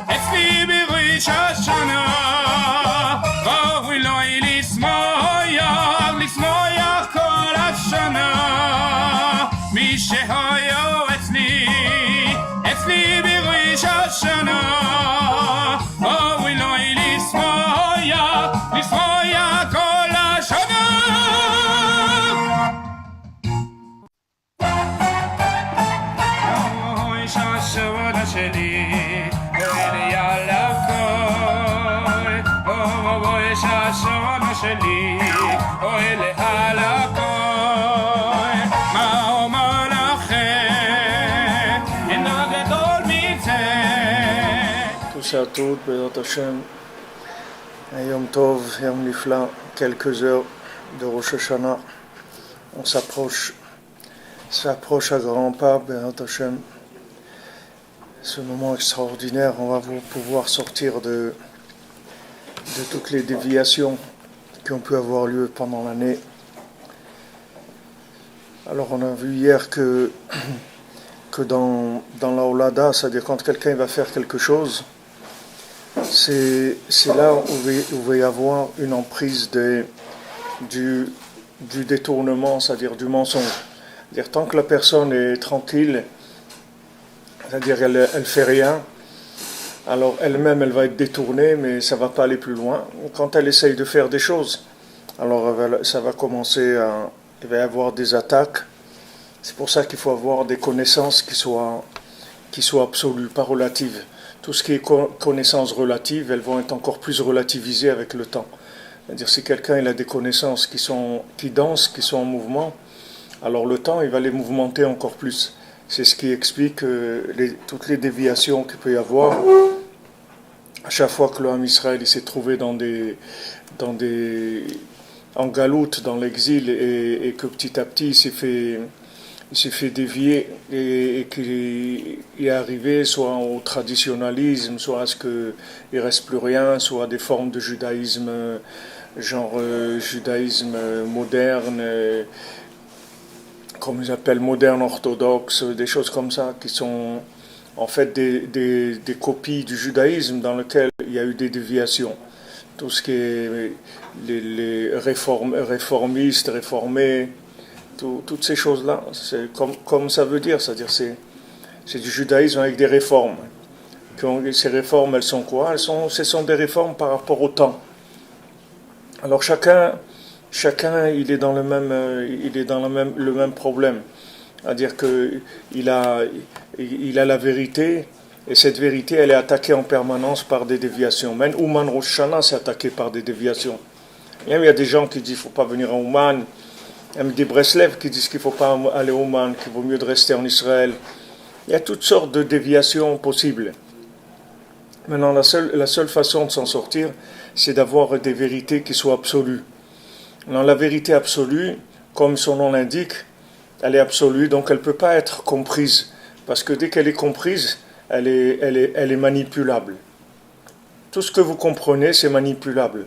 אצלי בראש השנה ראוי לו לשמוח כל השנה מי שהיה אצלי בראש השנה ראוי לו לשמוח כל השנה ראש השנה שלי ראוי על הכל ראש השנה שלי ראוי על הכל מה אומר לכם אין הגדול מזה Tous et à toutes, Bézat Hashem, un Yom Tov, Yom Nifla, quelques heures de Rosh Hashanah. On s'approche à grands pas, Bézat Hashem. Ce moment extraordinaire, on va pouvoir sortir de toutes les déviations qui ont pu avoir lieu pendant l'année. Alors on a vu hier que dans la Olada, c'est-à-dire quand quelqu'un va faire quelque chose, c'est là où il va y avoir une emprise du détournement, c'est-à-dire du mensonge. C'est-à-dire tant que la personne est tranquille, c'est-à-dire elle fait rien, alors elle-même elle va être détournée, mais ça va pas aller plus loin. Quand elle essaye de faire des choses, alors ça va commencer il va y avoir des attaques. C'est pour ça qu'il faut avoir des connaissances qui soient absolues, pas relatives. Tout ce qui est connaissances relatives, elles vont être encore plus relativisées avec le temps. C'est-à-dire si quelqu'un il a des connaissances qui dansent, qui sont en mouvement, alors le temps il va les mouvementer encore plus. C'est ce qui explique toutes les déviations qu'il peut y avoir. À chaque fois que l'homme Israël il s'est trouvé en galoute, dans l'exil, et que petit à petit il s'est fait dévier et qu'il est arrivé soit au traditionnalisme, soit à ce qu'il ne reste plus rien, soit à des formes de judaïsme, genre judaïsme moderne, comme ils appellent moderne orthodoxe, des choses comme ça, qui sont en fait des copies du judaïsme dans lequel il y a eu des déviations. Tout ce qui est les réformistes, réformés, toutes ces choses-là, c'est comme ça veut dire, c'est-à-dire c'est du judaïsme avec des réformes. Ces réformes, elles sont quoi? Ce sont des réformes par rapport au temps. Alors chacun il est dans le même problème, c'est-à-dire que il a la vérité, et cette vérité elle est attaquée en permanence par des déviations. Même Ouman Rosh Hashanah c'est attaqué par des déviations. Même il y a des gens qui disent qu'il ne faut pas venir à Ouman, même des Breslev qui disent qu'il ne faut pas aller à Ouman, qu'il vaut mieux de rester en Israël. Il y a toutes sortes de déviations possibles. Maintenant la seule façon de s'en sortir, c'est d'avoir des vérités qui soient absolues. Maintenant, la vérité absolue, comme son nom l'indique, elle est absolue, donc elle ne peut pas être comprise. Parce que dès qu'elle est comprise, elle est manipulable. Tout ce que vous comprenez, c'est manipulable.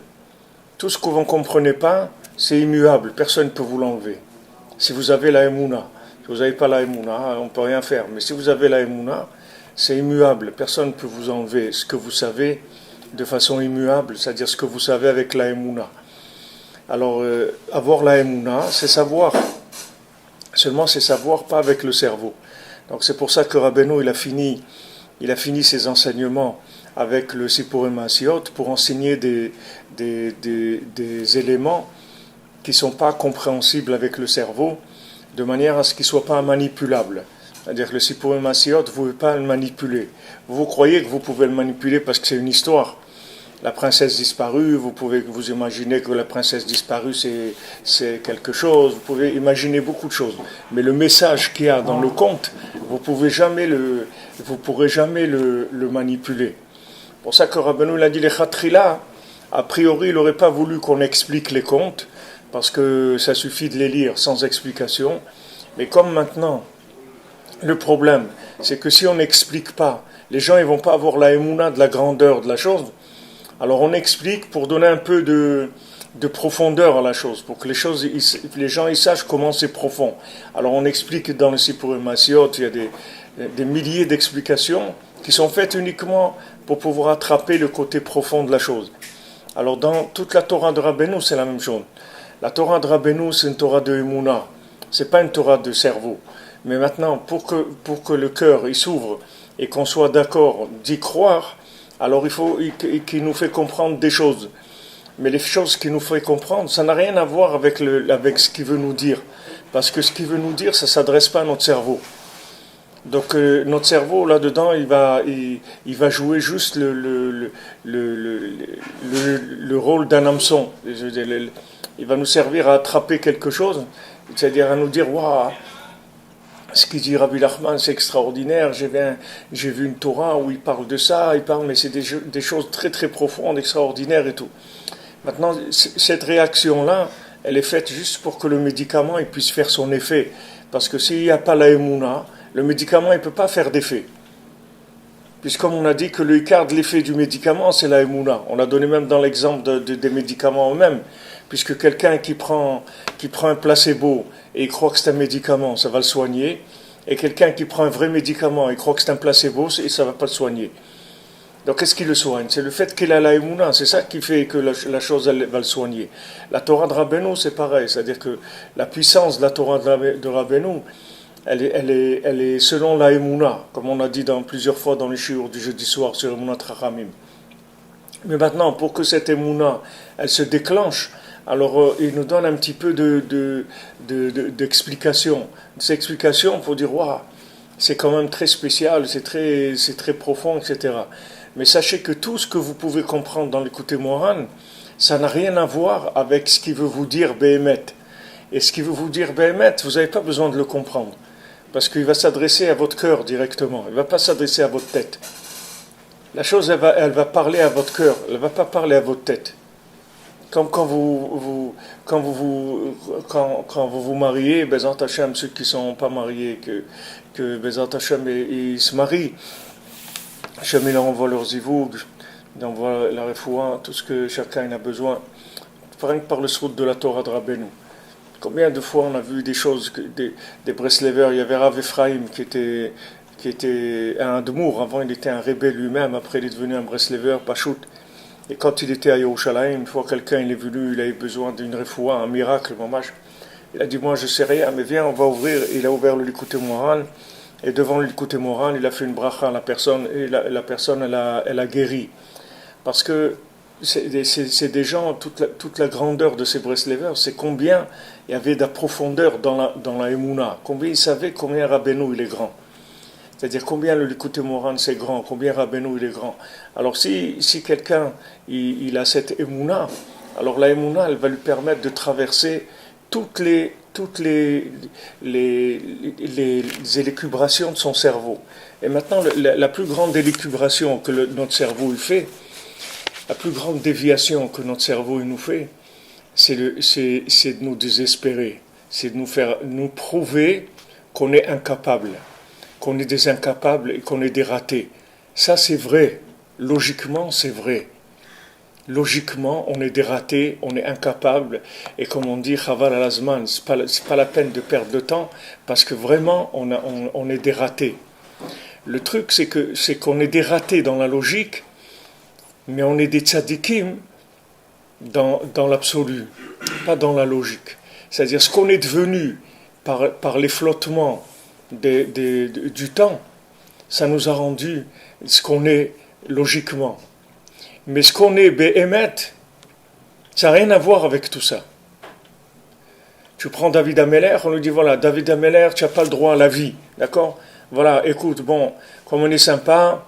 Tout ce que vous ne comprenez pas, c'est immuable. Personne ne peut vous l'enlever. Si vous avez la Emouna, si vous n'avez pas la Emouna, on ne peut rien faire. Mais si vous avez la Emouna, c'est immuable. Personne ne peut vous enlever ce que vous savez de façon immuable, c'est-à-dire ce que vous savez avec la Emouna. Alors, avoir la Emouna, c'est savoir. Seulement, c'est savoir, pas avec le cerveau. Donc, c'est pour ça que Rabbeinu, il a fini ses enseignements avec le Sipurim Asiot pour enseigner des éléments qui ne sont pas compréhensibles avec le cerveau, de manière à ce qu'ils ne soient pas manipulables. C'est-à-dire que le Sipurim Asiot, vous ne pouvez pas le manipuler. Vous croyez que vous pouvez le manipuler parce que c'est une histoire. La princesse disparue, vous pouvez vous imaginer que la princesse disparue c'est quelque chose, vous pouvez imaginer beaucoup de choses. Mais le message qu'il y a dans le conte, vous ne pourrez jamais le manipuler. C'est pour ça que Rabbeinu l'a dit, les Khatrila, a priori il n'aurait pas voulu qu'on explique les contes, parce que ça suffit de les lire sans explication. Mais comme maintenant, le problème, c'est que si on n'explique pas, les gens ne vont pas avoir la émouna de la grandeur de la chose. Alors on explique pour donner un peu de profondeur à la chose, pour que les gens ils sachent comment c'est profond. Alors on explique dans le Sipurim Asiot, il y a des milliers d'explications qui sont faites uniquement pour pouvoir attraper le côté profond de la chose. Alors dans toute la Torah de Rabbeinu, c'est la même chose. La Torah de Rabbeinu, c'est une Torah de Emouna. C'est pas une Torah de cerveau. Mais maintenant, pour que le cœur il s'ouvre et qu'on soit d'accord d'y croire, alors il faut qu'il nous fait comprendre des choses. Mais les choses qu'il nous fait comprendre, ça n'a rien à voir avec ce qu'il veut nous dire. Parce que ce qu'il veut nous dire, ça ne s'adresse pas à notre cerveau. Donc notre cerveau, là-dedans, il va jouer juste le rôle d'un hameçon. Il va nous servir à attraper quelque chose, c'est-à-dire à nous dire « Waouh, ce qu'il dit Rabbi Nachman, c'est extraordinaire, j'ai vu une Torah où il parle de ça, mais c'est des choses très très profondes, extraordinaires et tout. » Maintenant, cette réaction-là, elle est faite juste pour que le médicament il puisse faire son effet. Parce que s'il n'y a pas la Emouna, le médicament ne peut pas faire d'effet. Puisqu'on on a dit que le quart de l'effet du médicament, c'est la Emouna. On a donné même dans l'exemple des médicaments eux-mêmes. Puisque quelqu'un qui prend un placebo et il croit que c'est un médicament, ça va le soigner. Et quelqu'un qui prend un vrai médicament et croit que c'est un placebo, ça ne va pas le soigner. Donc qu'est-ce qui le soigne? C'est le fait qu'il a la Emouna, c'est ça qui fait que la chose elle va le soigner. La Torah de Rabbeinu, c'est pareil, c'est-à-dire que la puissance de la Torah de Rabbeinu, elle est selon la Emouna, comme on a dit plusieurs fois dans les shiur du jeudi soir sur Emouna Trachamim. Mais maintenant, pour que cette Emouna, elle se déclenche, alors il nous donne un petit peu d'explication. Ces explications pour dire, waouh, c'est quand même très spécial, c'est très profond, etc. Mais sachez que tout ce que vous pouvez comprendre dans l'écouté Moran, ça n'a rien à voir avec ce qu'il veut vous dire Béhémet. Et ce qu'il veut vous dire Béhémet, vous n'avez pas besoin de le comprendre. Parce qu'il va s'adresser à votre cœur directement. Il ne va pas s'adresser à votre tête. La chose, elle va parler à votre cœur. Elle ne va pas parler à votre tête. Comme quand vous vous mariez, Bezat Hashem, ceux qui ne sont pas mariés, que Bezat Hashem, ils se marient. Hashem, il envoie leurs zivoug, il envoie la refoua, tout ce que chacun a besoin, rien que par le srout de la Torah de Rabbeinu. Combien de fois on a vu des choses, des Breslevers, il y avait Rav Ephraim qui était un Admour, avant il était un rebelle lui-même, après il est devenu un Breslever, Pachout. Et quand il était à Yerushalayim, une fois quelqu'un il est venu, il avait besoin d'une refoua, un miracle, mamash. Il a dit, moi je sais rien, mais viens, on va ouvrir. Il a ouvert le Likutei Moharan. Et devant le Likutei Moharan, il a fait une bracha à la personne, et la personne, elle a guéri. Parce que c'est des gens, toute la grandeur de ces Breslevers, c'est combien il y avait de profondeur dans la Emouna, combien ils savaient combien Rabbeinu il est grand. C'est-à-dire combien le Likutei Moharan c'est grand, combien Rabbeinu il est grand. Alors si quelqu'un il a cette Emouna, alors la Emouna elle va lui permettre de traverser toutes les élucubrations de son cerveau. Et maintenant, la plus grande élucubration que notre cerveau il fait, la plus grande déviation que notre cerveau il nous fait, c'est de nous désespérer, c'est de nous prouver qu'on est incapable, qu'on est des incapables et qu'on est des ratés. Ça c'est vrai, logiquement c'est vrai. Logiquement, on est des ratés, on est incapable, et comme on dit, Chaval al-Azman, c'est pas la peine de perdre de temps, parce que vraiment, on est des ratés. Le truc, c'est qu'on est des ratés dans la logique, mais on est des tzadikim dans l'absolu, pas dans la logique. C'est-à-dire, ce qu'on est devenu par les flottements du temps, ça nous a rendu ce qu'on est logiquement. Mais ce qu'on est Béhémet, ça n'a rien à voir avec tout ça. Tu prends David Ameller, on lui dit voilà, David Ameller, tu n'as pas le droit à la vie, d'accord? Voilà, écoute, bon, comme on est sympa,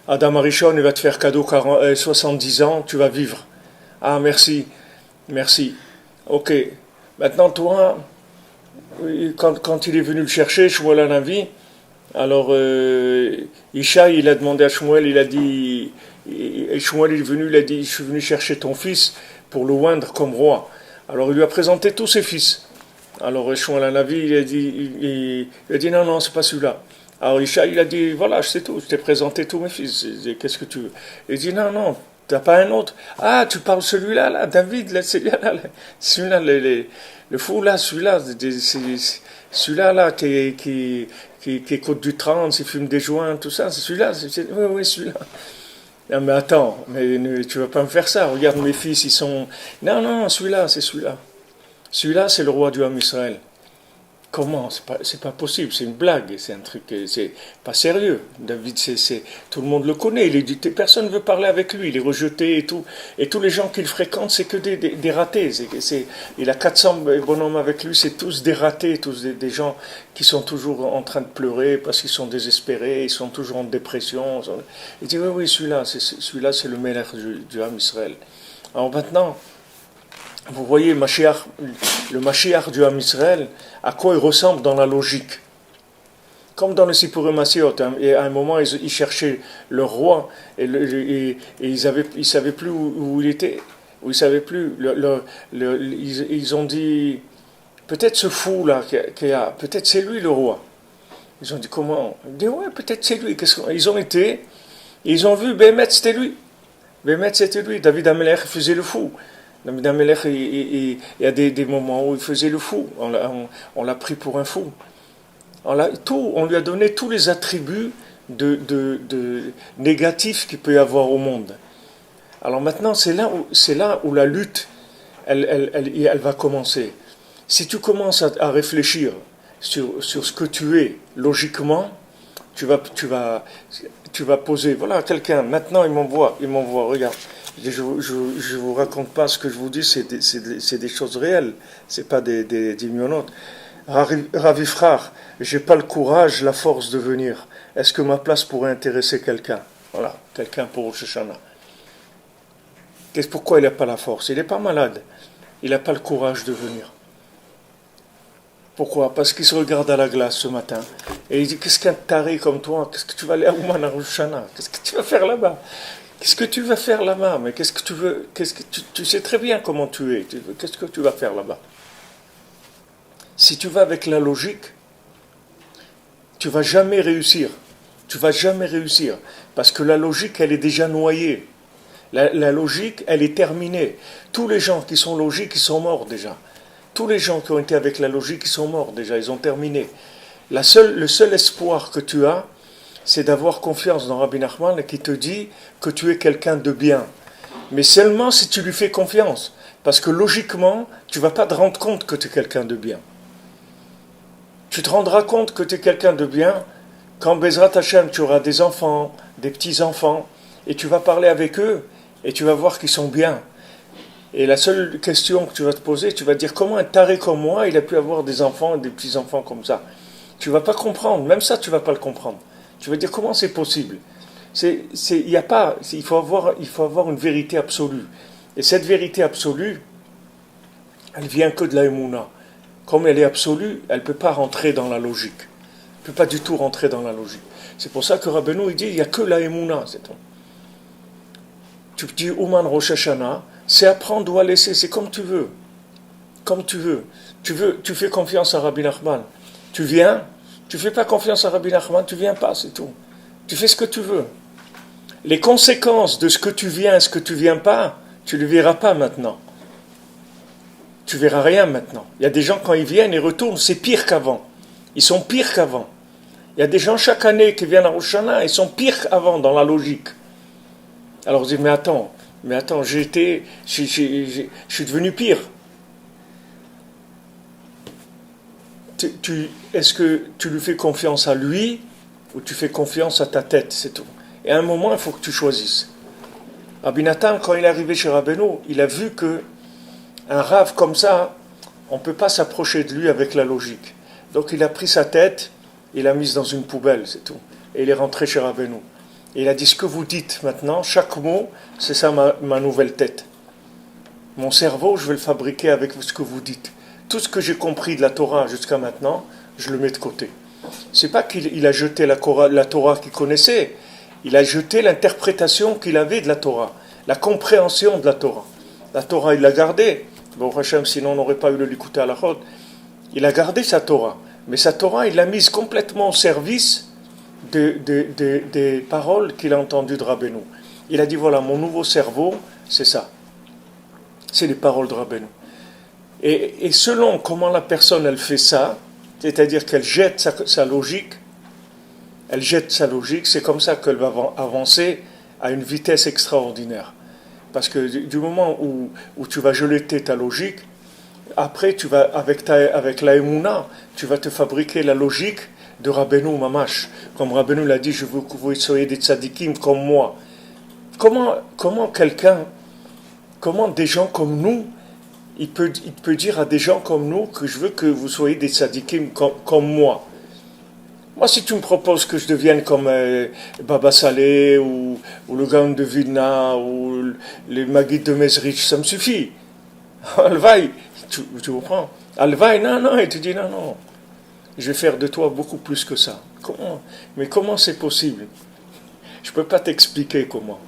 Adam Arishon, il va te faire cadeau 70 ans, tu vas vivre. Ah, merci. Ok. Maintenant, toi, quand il est venu le chercher, Shmuel Hanavi, alors Ishaï, il a demandé à Shmuel, il a dit, et Shmuel il est venu, il a dit, je suis venu chercher ton fils pour le oindre comme roi. Alors il lui a présenté tous ses fils. Alors Shmuel Hanavi, il a dit, non, c'est pas celui-là. Alors Ishaï, il a dit, voilà, je sais tout, je t'ai présenté tous mes fils, qu'est-ce que tu veux? Il dit, non, t'as pas un autre? Ah, tu parles celui-là, là, David, là, celui-là, le fou, là, celui-là, là, qui qui écoute du trance, il fume des joints, tout ça, c'est celui-là. Oui, oui, celui-là. Non, mais attends, tu vas pas me faire ça. Regarde, mes fils, ils sont... Non, non, celui-là, c'est celui-là. Celui-là, c'est le roi du Ham Israël. Comment? C'est pas possible, c'est une blague, c'est un truc, c'est pas sérieux. David, tout le monde le connaît, personne ne veut parler avec lui, il est rejeté et tout. Et tous les gens qu'il fréquente, c'est que des ratés. Il a 400 bonhommes avec lui, c'est tous des ratés, tous des gens qui sont toujours en train de pleurer parce qu'ils sont désespérés, ils sont toujours en dépression. Il dit, oui, oui, celui-là, c'est le Melech du Ham Israël. Alors maintenant, vous voyez, le Mashiach du Ham Israël, à quoi il ressemble dans la logique. Comme dans le Sipurim Masiot, et à un moment, ils cherchaient leur roi, et ils savaient plus où il était, où ils savaient plus. Ils ont dit, peut-être ce fou-là, peut-être c'est lui le roi. Ils ont dit, comment? Ils ont dit, ouais, peut-être c'est lui. Ils ont été, ils ont vu, Bémet, c'était lui. Bémet, c'était lui. David Amelech faisait le fou. David Amelech, il y a des moments où il faisait le fou. On l'a pris pour un fou. On lui a donné tous les attributs de négatifs qu'il peut y avoir au monde. Alors maintenant, c'est là où la lutte, elle va commencer. Si tu commences à réfléchir sur ce que tu es, logiquement, tu vas poser. Voilà, quelqu'un, maintenant il m'envoie, regarde. Je vous raconte pas ce que je vous dis, c'est des choses réelles, c'est pas des mionotes. Ravi frère, j'ai pas le courage, la force de venir. Est-ce que ma place pourrait intéresser quelqu'un? Voilà, quelqu'un pour Rosh Hashanah. Pourquoi il n'a pas la force? Il n'est pas malade. Il n'a pas le courage de venir. Pourquoi? Parce qu'il se regarde à la glace ce matin et il dit, qu'est-ce qu'un taré comme toi? Qu'est-ce que tu vas aller à Ouman à Rosh Hashanah? Qu'est-ce que tu vas faire là-bas? Qu'est-ce que tu vas faire là-bas? Mais qu'est-ce que tu veux? Tu sais très bien comment tu es. Qu'est-ce que tu vas faire là-bas? Si tu vas avec la logique, tu vas jamais réussir. Tu vas jamais réussir. Parce que la logique, elle est déjà noyée. La logique, elle est terminée. Tous les gens qui sont logiques, ils sont morts déjà. Tous les gens qui ont été avec la logique, ils sont morts déjà. Ils ont terminé. Le seul espoir que tu as, c'est d'avoir confiance dans Rabbi Nachman qui te dit que tu es quelqu'un de bien. Mais seulement si tu lui fais confiance. Parce que logiquement, tu ne vas pas te rendre compte que tu es quelqu'un de bien. Tu te rendras compte que tu es quelqu'un de bien quand Bezrat Hashem, tu auras des enfants, des petits-enfants, et tu vas parler avec eux, et tu vas voir qu'ils sont bien. Et la seule question que tu vas te poser, tu vas dire comment un taré comme moi, il a pu avoir des enfants et des petits-enfants comme ça. Tu ne vas pas comprendre, même ça tu ne vas pas le comprendre. Tu vas dire comment c'est possible. Il faut avoir une vérité absolue. Et cette vérité absolue, elle vient que de la Emouna. Comme elle est absolue, elle ne peut pas rentrer dans la logique. Elle ne peut pas du tout rentrer dans la logique. C'est pour ça que Rabbeinu, il dit, il n'y a que la Emouna, c'est tout. Tu dis Ouman Rosh Hashanah, c'est apprendre ou à laisser, c'est comme tu veux. Comme tu veux. Tu fais confiance à Rabbi Nachman. Tu viens, tu ne fais pas confiance à Rabbi Nachman, tu ne viens pas, c'est tout. Tu fais ce que tu veux. Les conséquences de ce que tu viens et ce que tu ne viens pas, tu ne les verras pas maintenant. Tu ne verras rien maintenant. Il y a des gens, quand ils viennent, ils retournent, c'est pire qu'avant. Ils sont pires qu'avant. Il y a des gens chaque année qui viennent à Rosh Hashanah, ils sont pires qu'avant dans la logique. Alors je dis, mais attends, je suis devenu pire. Est-ce que tu lui fais confiance à lui ou tu fais confiance à ta tête, c'est tout. Et à un moment, il faut que tu choisisses. Rabbi Nathan, quand il est arrivé chez Rabbeinu, il a vu que un rave comme ça, on ne peut pas s'approcher de lui avec la logique. Donc il a pris sa tête, il l'a mise dans une poubelle, c'est tout. Et il est rentré chez Rabbeinu. Et il a dit, ce que vous dites maintenant, chaque mot, c'est ça ma nouvelle tête. Mon cerveau, je vais le fabriquer avec ce que vous dites. Tout ce que j'ai compris de la Torah jusqu'à maintenant, je le mets de côté. C'est pas qu'il a jeté la Torah qu'il connaissait, il a jeté l'interprétation qu'il avait de la Torah, la compréhension de la Torah. La Torah, il l'a gardée. Bon, Hachem, sinon on n'aurait pas eu le Likutei Halachot. Il a gardé sa Torah, mais sa Torah, il l'a mise complètement au service des paroles qu'il a entendues de Rabbeinu. Il a dit, voilà, mon nouveau cerveau, c'est ça. C'est les paroles de Rabbeinu. Et selon comment la personne, elle fait ça, c'est-à-dire qu'elle jette sa logique, Elle jette sa logique, c'est comme ça qu'elle va avancer à une vitesse extraordinaire. Parce que du moment où tu vas jeter ta logique, après tu vas, avec la Emouna, tu vas te fabriquer la logique de Rabbeinu Mamash. Comme Rabbeinu l'a dit, je veux que vous soyez des tzadikim comme moi. Comment des gens comme nous, il peut dire à des gens comme nous que je veux que vous soyez des tzadikim comme moi. Moi, si tu me proposes que je devienne comme Baba Saleh ou le Gaon de Vilna ou les Maguid de Mezrich, ça me suffit. Alvaï, tu comprends? Alvaï, non, et tu dis non, je vais faire de toi beaucoup plus que ça. Mais comment c'est possible? Je ne peux pas t'expliquer comment.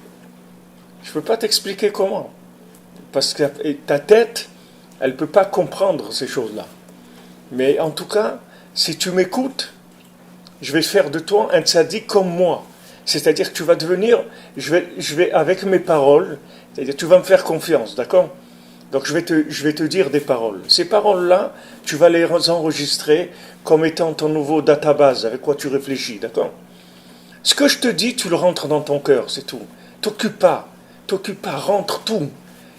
Parce que ta tête, elle ne peut pas comprendre ces choses-là. Mais en tout cas, si tu m'écoutes, je vais faire de toi un tzaddik comme moi. C'est-à-dire que tu vas devenir, je vais avec mes paroles, c'est-à-dire tu vas me faire confiance, d'accord? Donc je vais te dire des paroles. Ces paroles-là, tu vas les enregistrer comme étant ton nouveau database avec quoi tu réfléchis, d'accord? Ce que je te dis, tu le rentres dans ton cœur, c'est tout. T'occupe pas, rentre tout.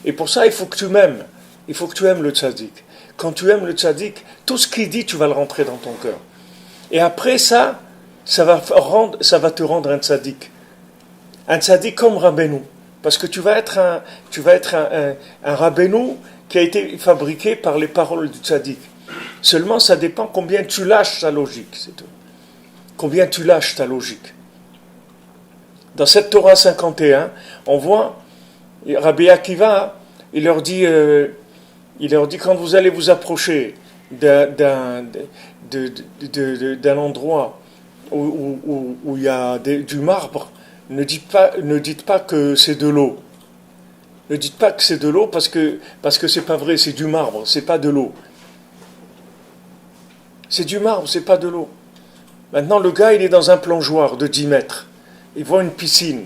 Et pour ça, il faut que tu m'aimes. Il faut que tu aimes le tzaddik. Quand tu aimes le tzaddik, tout ce qu'il dit, tu vas le rentrer dans ton cœur. Et après ça va te rendre un tzaddik. Un tzaddik comme Rabbeinu. Parce que tu vas être un Rabbeinu qui a été fabriqué par les paroles du tzaddik. Seulement, ça dépend combien tu lâches ta logique, c'est tout. Combien tu lâches ta logique. Dans cette Torah 51, on voit Rabbi Akiva, il leur dit quand vous allez vous approcher d'un endroit où il y a du marbre, ne dites pas que c'est de l'eau. Ne dites pas que c'est de l'eau parce que c'est pas vrai, c'est du marbre, c'est pas de l'eau. C'est du marbre, c'est pas de l'eau. Maintenant, le gars, il est dans un plongeoir de 10 mètres. Il voit une piscine,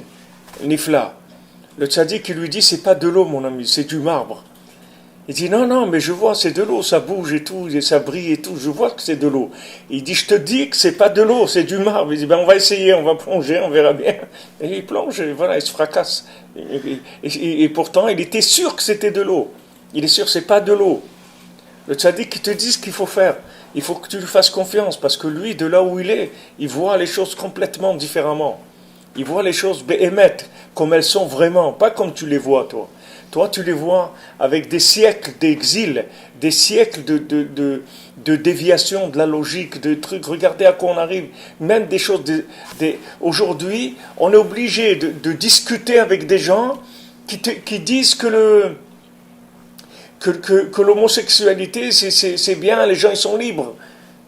Nifla. Le tzaddik, il lui dit, c'est pas de l'eau, mon ami, c'est du marbre. Il dit, non, mais je vois, c'est de l'eau, ça bouge et tout, et ça brille et tout, je vois que c'est de l'eau. Il dit, je te dis que c'est pas de l'eau, c'est du marbre. Il dit, on va essayer, on va plonger, on verra bien. Et il plonge, et voilà, il se fracasse. Et pourtant, il était sûr que c'était de l'eau. Il est sûr que c'est pas de l'eau. Le tzaddik, il te dit ce qu'il faut faire. Il faut que tu lui fasses confiance, parce que lui, de là où il est, il voit les choses complètement différemment. Il voit les choses béhémet, comme elles sont vraiment, pas comme tu les vois, toi. Toi, tu les vois avec des siècles d'exil, des siècles de déviation de la logique, de trucs. Regardez à quoi on arrive. Même des choses... Aujourd'hui, on est obligé de discuter avec des gens qui disent que l'homosexualité, c'est bien, les gens, ils sont libres.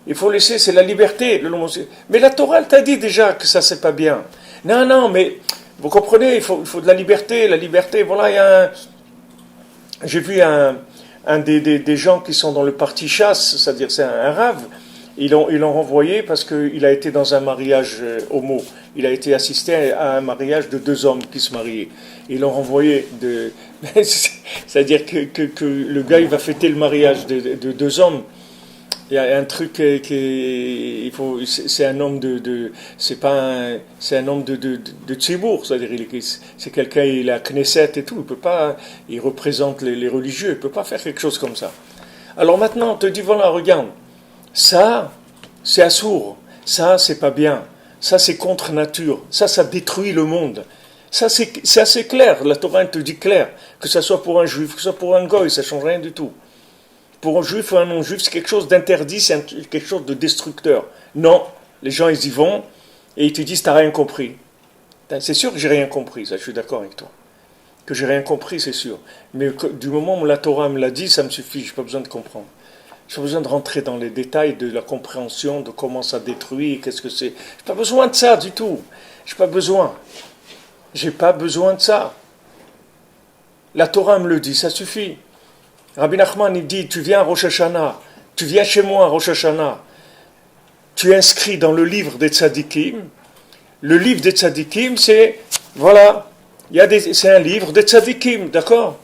Il faut laisser, c'est la liberté. Mais la Torah, elle t'a dit déjà que ça, c'est pas bien. Non, mais vous comprenez, il faut de la liberté. La liberté, voilà, j'ai vu un des gens qui sont dans le parti chasse, c'est-à-dire c'est un rave, ils l'ont renvoyé parce qu'il a été dans un mariage homo. Il a été assisté à un mariage de 2 hommes qui se mariaient. Ils l'ont renvoyé c'est-à-dire que le gars, il va fêter le mariage de 2 hommes. Il y a un truc c'est un homme c'est un homme de Tzibour, c'est-à-dire c'est quelqu'un, il a Knesset et tout, il représente les religieux, il peut pas faire quelque chose comme ça. Alors maintenant, on te dit, voilà, regarde, ça, c'est assourd, ça, c'est pas bien, ça, c'est contre nature, ça détruit le monde. Ça, c'est assez clair, la Torah te dit clair, que ça soit pour un juif, que ça soit pour un goy, ça change rien du tout. Pour un juif ou un non-juif, c'est quelque chose d'interdit, c'est quelque chose de destructeur. Non, les gens, ils y vont et ils te disent, t'as rien compris. C'est sûr que j'ai rien compris, ça, je suis d'accord avec toi. Que j'ai rien compris, c'est sûr. Mais du moment où la Torah me l'a dit, ça me suffit, je n'ai pas besoin de comprendre. Je n'ai pas besoin de rentrer dans les détails de la compréhension, de comment ça détruit, qu'est-ce que c'est. Je n'ai pas besoin de ça du tout. Je n'ai pas besoin. J'ai pas besoin de ça. La Torah me le dit, ça suffit. Rabbi Nachman, il dit, tu viens à Rosh Hashanah, tu viens chez moi à Rosh Hashanah, tu es inscrit dans le livre des tzadikim. Le livre des tzadikim, c'est un livre des tzadikim, d'accord?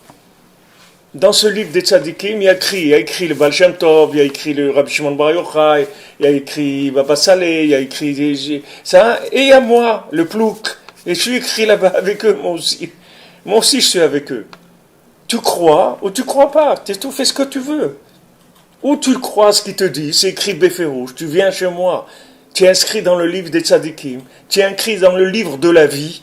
Dans ce livre des Tzadikim, il y a écrit le Baal Shem Tov, il y a écrit le Rabbi Shimon Bar Yochai, il y a écrit Baba Saleh, il y a écrit ça, et il y a moi, le Plouk, et je suis écrit là-bas avec eux, moi aussi. Moi aussi, je suis avec eux. Tu crois ou tu crois pas, tu fais ce que tu veux. Ou tu le crois ce qu'il te dit, c'est écrit Béférouche, tu viens chez moi, tu es inscrit dans le livre des Tzadikim, tu es inscrit dans le livre de la vie.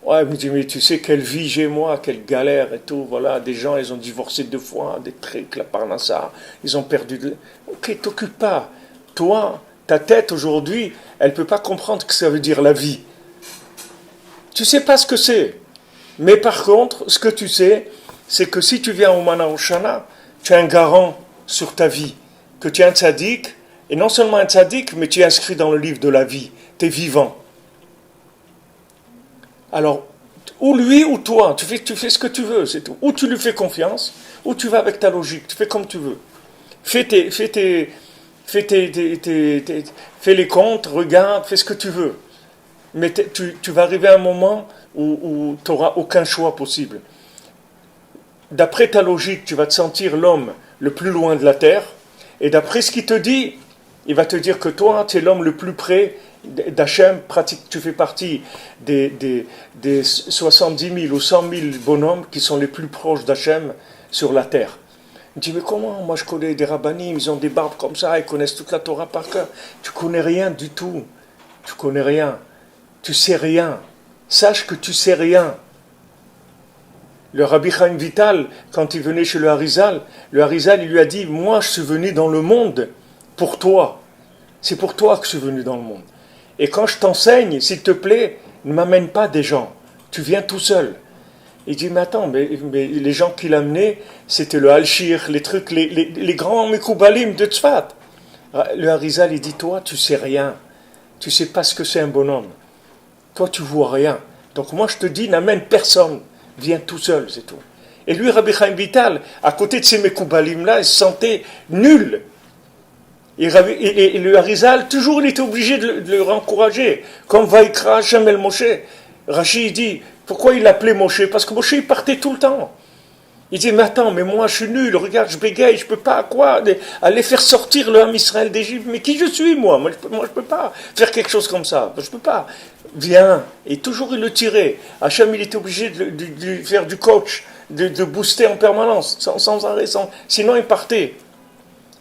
Ouais, mais tu sais quelle vie j'ai moi, quelle galère et tout, voilà, des gens, ils ont divorcé 2 fois, des trucs, la parnassa, ils ont perdu de... Ok, t'occupe pas. Toi, ta tête aujourd'hui, elle peut pas comprendre ce que ça veut dire la vie. Tu sais pas ce que c'est. Mais par contre, ce que tu sais, c'est que si tu viens au Mana Oshana, tu es un garant sur ta vie, que tu es un tzaddik, et non seulement un tzaddik, mais tu es inscrit dans le livre de la vie, tu es vivant. Alors, ou lui ou toi, tu fais ce que tu veux, c'est tout. Ou tu lui fais confiance, ou tu vas avec ta logique, tu fais comme tu veux. Fais les comptes, regarde, fais ce que tu veux. Mais tu vas arriver à un moment où tu n'auras aucun choix possible. D'après ta logique, tu vas te sentir l'homme le plus loin de la terre, et d'après ce qu'il te dit, il va te dire que toi, tu es l'homme le plus près d'Hachem, tu fais partie des 70 000 ou 100 000 bonhommes qui sont les plus proches d'Hachem sur la terre. Il me dit, mais comment? Moi, je connais des rabbanim, ils ont des barbes comme ça, ils connaissent toute la Torah par cœur. Tu connais rien du tout. Tu connais rien. Tu sais rien. Sache que tu sais rien. Le Rabbi Chaim Vital, quand il venait chez le Harizal, il lui a dit, moi, je suis venu dans le monde pour toi. C'est pour toi que je suis venu dans le monde. Et quand je t'enseigne, s'il te plaît, ne m'amène pas des gens. Tu viens tout seul. Il dit, mais attends, mais les gens qu'il amenait, c'était le Al-Shir, les trucs, les grands Mekoubalim de Tzfat. Le Harizal, il dit, toi, tu sais rien. Tu sais pas ce que c'est un bonhomme. Toi, tu vois rien. Donc moi, je te dis, n'amène personne. Viens tout seul, c'est tout. Et lui, Rabbi Chaim Vital, à côté de ces Mekoubalim-là, il se sentait nul. Et le Harizal, toujours, il était obligé de le encourager. Comme Vaikra Hashem el Moshe. Rashi, il dit, pourquoi il l'appelait Moshe? Parce que Moshe, il partait tout le temps. Il dit, mais attends, mais moi, je suis nul, regarde, je bégaye, je peux pas, quoi, aller faire sortir le Ham Israël d'Égypte. Mais qui je suis, moi? Moi, je peux pas faire quelque chose comme ça. Je peux pas. Viens. Et toujours, il le tirait. Hachem, il était obligé de faire du coach, de booster en permanence, sans arrêt, sinon il partait.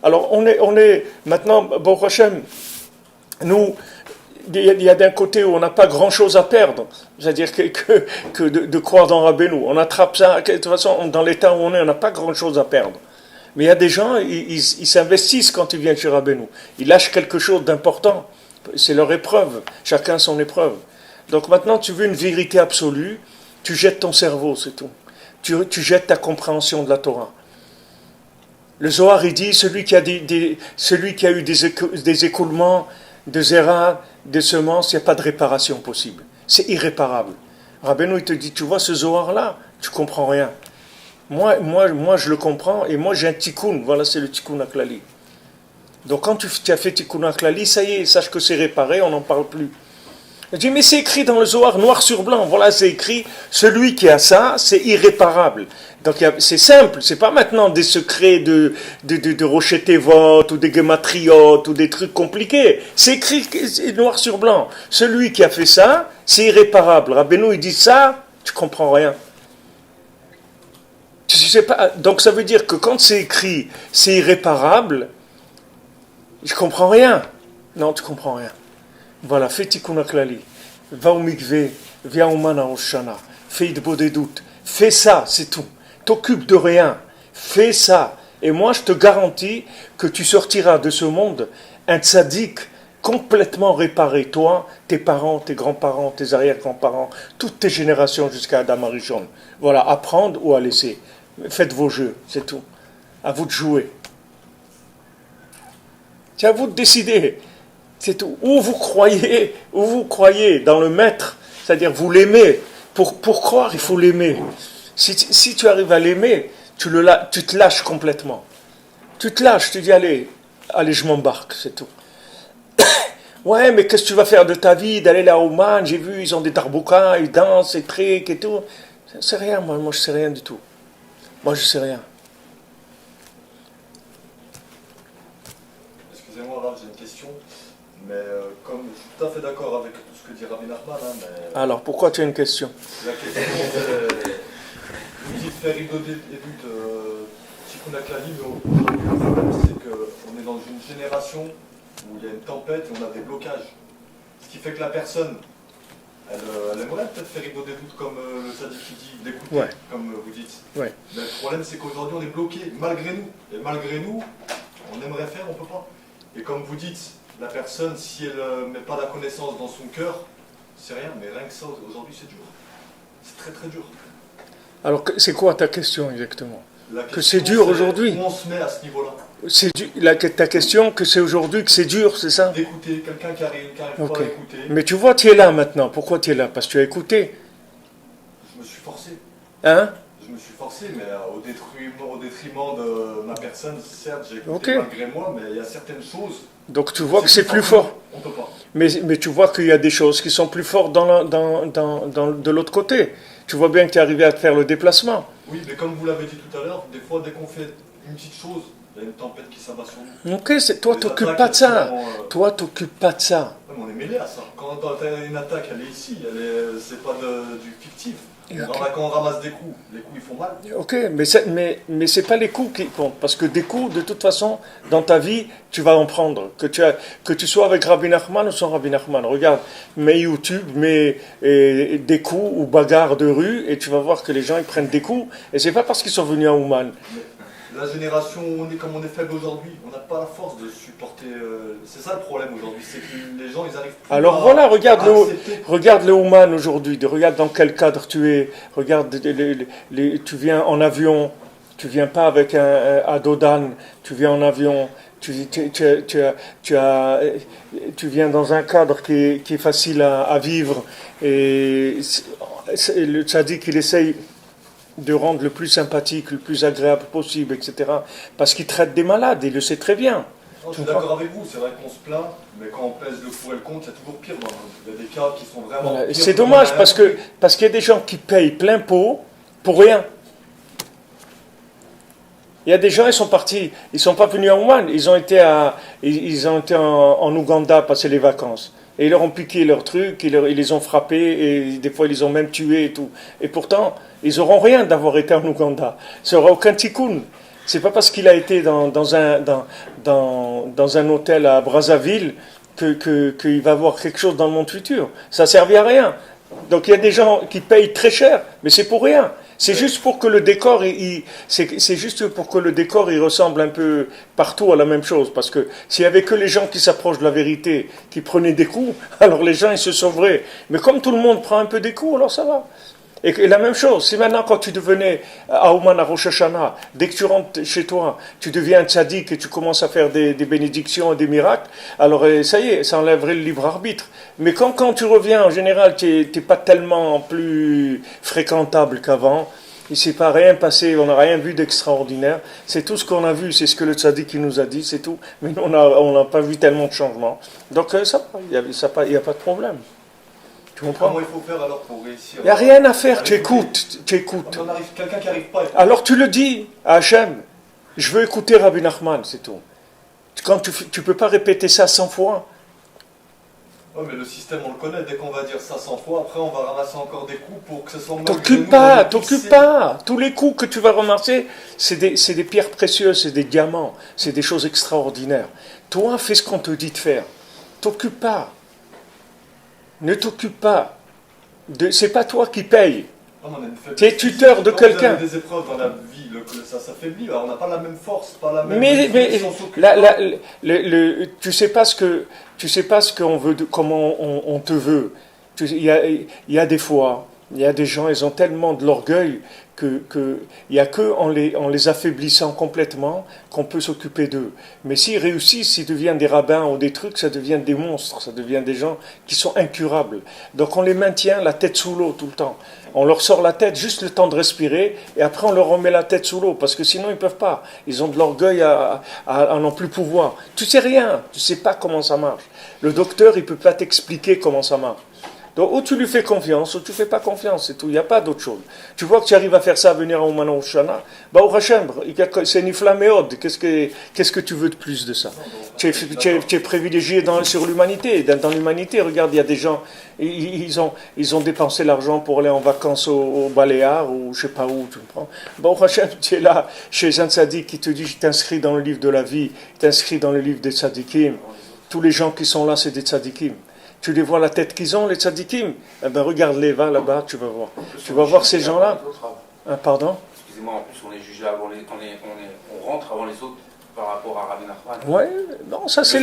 Alors, on est maintenant, Baruch Hashem, nous, il y a d'un côté où on n'a pas grand-chose à perdre, c'est-à-dire que de croire dans Rabbeinu. On attrape ça, de toute façon, dans l'état où on n'a pas grand-chose à perdre. Mais il y a des gens, ils s'investissent quand ils viennent chez Rabbeinu. Ils lâchent quelque chose d'important. C'est leur épreuve, chacun son épreuve. Donc maintenant, tu veux une vérité absolue, tu jettes ton cerveau, c'est tout. Tu jettes ta compréhension de la Torah. Le Zohar, il dit, celui qui a eu des écoulements de zera, des semences, il n'y a pas de réparation possible. C'est irréparable. Rabbeinu, il te dit, tu vois ce Zohar-là, tu comprends rien. Moi, je le comprends, et moi, j'ai un tikkun. Voilà, c'est le tikkun aklali. Donc, quand tu as fait tikkun aklali, ça y est, sache que c'est réparé, on n'en parle plus. Il dit, mais c'est écrit dans le Zohar, noir sur blanc. Voilà, c'est écrit, celui qui a ça, c'est irréparable. Donc, c'est simple, c'est pas maintenant des secrets de Rochetévot, ou des gématriotes, ou des trucs compliqués. C'est écrit noir sur blanc. Celui qui a fait ça, c'est irréparable. Rabbeinu, il dit ça, tu comprends rien. Tu sais pas. Donc, ça veut dire que quand c'est écrit, c'est irréparable, je comprends rien. Non, tu comprends rien. Voilà, fais tikkun aklali, va au mikvé, viens au Mana Oshana, fais idbo des doutes, fais ça, c'est tout. T'occupe de rien, fais ça. Et moi, je te garantis que tu sortiras de ce monde un tzaddik complètement réparé. Toi, tes parents, tes grands-parents, tes arrière-grands-parents, toutes tes générations jusqu'à Adam Arishon. Voilà, à prendre ou à laisser. Faites vos jeux, c'est tout. À vous de jouer. C'est à vous de décider. C'est tout. Ou vous croyez dans le maître, c'est-à-dire vous l'aimez. Pour croire, il faut l'aimer. Si tu arrives à l'aimer, tu te lâches complètement. Tu te lâches, tu dis allez, je m'embarque, c'est tout. Ouais, mais qu'est-ce que tu vas faire de ta vie, d'aller là au Man, j'ai vu, ils ont des darboukas, ils dansent, et trucs et tout. C'est rien, moi je sais rien du tout. Moi, je sais rien. Excusez-moi, Rav, j'ai une question. Mais comme je suis tout à fait d'accord avec tout ce que dit Rabbi Nachman, hein, mais Alors, pourquoi tu as une question? la question c'est, vous dites faire rigoler des buts Tikkun HaKlalim, mais aujourd'hui le problème c'est qu'on est dans une génération où il y a une tempête et on a des blocages. Ce qui fait que la personne, elle aimerait peut-être faire rigoler des doutes comme le Sadiq qui dit, d'écouter, Ouais. comme vous dites. Ouais. Mais le problème c'est qu'aujourd'hui on est bloqué, malgré nous. Et malgré nous, on aimerait faire, on peut pas. Et comme vous dites, la personne, si elle ne met pas la connaissance dans son cœur, c'est rien, mais rien que ça, aujourd'hui, c'est dur. C'est très très dur. Alors, c'est quoi ta question exactement? La Que question, c'est dur aujourd'hui? Où on se met à ce niveau-là? Ta question, que c'est aujourd'hui que c'est dur, c'est ça? D'écouter quelqu'un qui arrive Ok. pas à écouter. Mais tu vois, tu es là maintenant. Pourquoi tu es là? Parce que tu as écouté. Je me suis forcé. Hein? Je me suis forcé, mais au détriment de ma personne, certes, j'ai écouté Ok. malgré moi, mais il y a certaines choses. Donc tu vois que c'est plus fort. On peut pas. Mais tu vois qu'il y a des choses qui sont plus fortes de l'autre côté. Tu vois bien que tu es arrivé à te faire le déplacement. Oui, mais comme vous l'avez dit tout à l'heure, des fois, dès qu'on fait une petite chose, il y a une tempête qui s'abat sur nous. Ok, toi, Les t'occupes attaques, pas de ça. elles sont, Toi, t'occupes pas de ça. Ouais, mais on est mêlé à ça. Quand une attaque, elle est ici, c'est pas du fictif. Ok. Quand on ramasse des coups, les coups ils font mal. Ok, mais c'est pas les coups qui comptent. Parce que des coups, de toute façon, dans ta vie, tu vas en prendre. Que tu sois avec Rabbi Nachman ou sans Rabbi Nachman. Regarde, mets YouTube, mets des coups ou bagarres de rue, et tu vas voir que les gens, ils prennent des coups. Et c'est pas parce qu'ils sont venus à Ouman. La génération, on est comme on est faible aujourd'hui, on n'a pas la force de supporter. C'est ça le problème aujourd'hui, c'est que les gens ils arrivent plus Alors à, voilà, regarde à accepter. regarde le Ouman aujourd'hui, regarde dans quel cadre tu es, regarde, tu viens en avion, tu viens pas avec un Dodan, tu viens en avion, tu viens dans un cadre qui est facile à vivre, et le tzaddik il essaye de rendre le plus sympathique, le plus agréable possible, etc. Parce qu'il traite des malades, il le sait très bien. Non, je suis d'accord avec vous, c'est vrai qu'on se plaint, mais quand on pèse le pour et le contre, il y a toujours pire dans le monde. Il y a des cas qui sont vraiment Voilà. pires. C'est dommage parce qu'il y a des gens qui payent plein pot pour rien. Il y a des gens, ils sont partis, ils sont pas venus à Ouman, ils ont été en Ouganda passer les vacances. Et ils leur ont piqué leurs trucs, ils les ont frappés, et des fois ils les ont même tués et tout. Et pourtant, ils n'auront rien d'avoir été en Ouganda. Ça n'aura aucun tikkun. C'est pas parce qu'il a été dans un hôtel à Brazzaville qu'il va avoir quelque chose dans le monde futur. Ça ne servait à rien. Donc il y a des gens qui payent très cher, mais c'est pour rien. C'est juste pour que le décor, c'est juste pour que le décor il ressemble un peu partout à la même chose. Parce que s'il y avait que les gens qui s'approchent de la vérité, qui prenaient des coups, alors les gens ils se sauveraient. Mais comme tout le monde prend un peu des coups, alors ça va. Et la même chose, si maintenant quand tu devenais à Ouman, à Rosh Hashanah, dès que tu rentres chez toi, tu deviens un tzaddik et tu commences à faire des bénédictions et des miracles, alors ça y est, ça enlèverait le libre arbitre. Mais quand tu reviens, en général, tu n'es pas tellement plus fréquentable qu'avant. Il ne s'est pas rien passé, on n'a rien vu d'extraordinaire. C'est tout ce qu'on a vu, c'est ce que le tzaddik qui nous a dit, c'est tout. Mais nous, on n'a pas vu tellement de changements. Donc ça va, il n'y a pas de problème. Tu comprends? Comment il faut faire alors pour réussir? Il n'y a rien à faire, tu écoutes. On arrive, quelqu'un qui n'arrive pas à écouter. Alors tu le dis à Hachem, je veux écouter Rabbi Nachman, c'est tout. Quand tu peux pas répéter ça 100 fois. Ouais, mais le système on le connaît, dès qu'on va dire ça 100 fois, après on va ramasser encore des coups pour que ce soit... T'occupes pas. Tous les coups que tu vas ramasser, c'est des pierres précieuses, c'est des diamants, c'est des choses extraordinaires. Toi, fais ce qu'on te dit de faire. T'occupes pas. Ne t'occupe pas. C'est pas toi qui paye. Tu es tuteur de quelqu'un. Quand vous avez des épreuves dans la vie, ça s'affaiblit. On n'a pas la même force, pas la même. Mais tu sais pas ce qu'on veut, comment on te veut. Il y a des fois, il y a des gens, ils ont tellement de l'orgueil il y a que en les affaiblissant complètement qu'on peut s'occuper d'eux. Mais s'ils réussissent, s'ils deviennent des rabbins ou des trucs, ça devient des monstres, ça devient des gens qui sont incurables. Donc on les maintient la tête sous l'eau tout le temps. On leur sort la tête juste le temps de respirer et après on leur remet la tête sous l'eau parce que sinon ils peuvent pas. Ils ont de l'orgueil à n'en plus pouvoir. Tu sais rien, tu sais pas comment ça marche. Le docteur il peut pas t'expliquer comment ça marche. Donc, ou tu lui fais confiance, ou tu ne fais pas confiance, c'est tout. Il n'y a pas d'autre chose. Tu vois que tu arrives à faire ça, à venir à Ouman Rosh Hashanah, au Hachem, c'est Nifla Meod. Qu'est-ce que tu veux de plus de ça? Tu es privilégié sur l'humanité. Dans l'humanité, regarde, il y a des gens, ils ont dépensé l'argent pour aller en vacances au Baléares, ou je ne sais pas où, tu comprends? Au Hachem, tu es là, chez un tzaddik qui te dit, je t'inscris dans le livre de la vie, t'inscris dans le livre des tzaddikim. Tous les gens qui sont là, c'est des tzaddikim. Tu les vois la tête qu'ils ont, les tzaddikim. Eh ben regarde-les, va là-bas, tu vas voir. Tu vas voir ces gens-là. Pardon? Excusez-moi, en plus on est jugé avant on rentre avant les autres par rapport à Rabbi Nachman. Ouais, non, c'est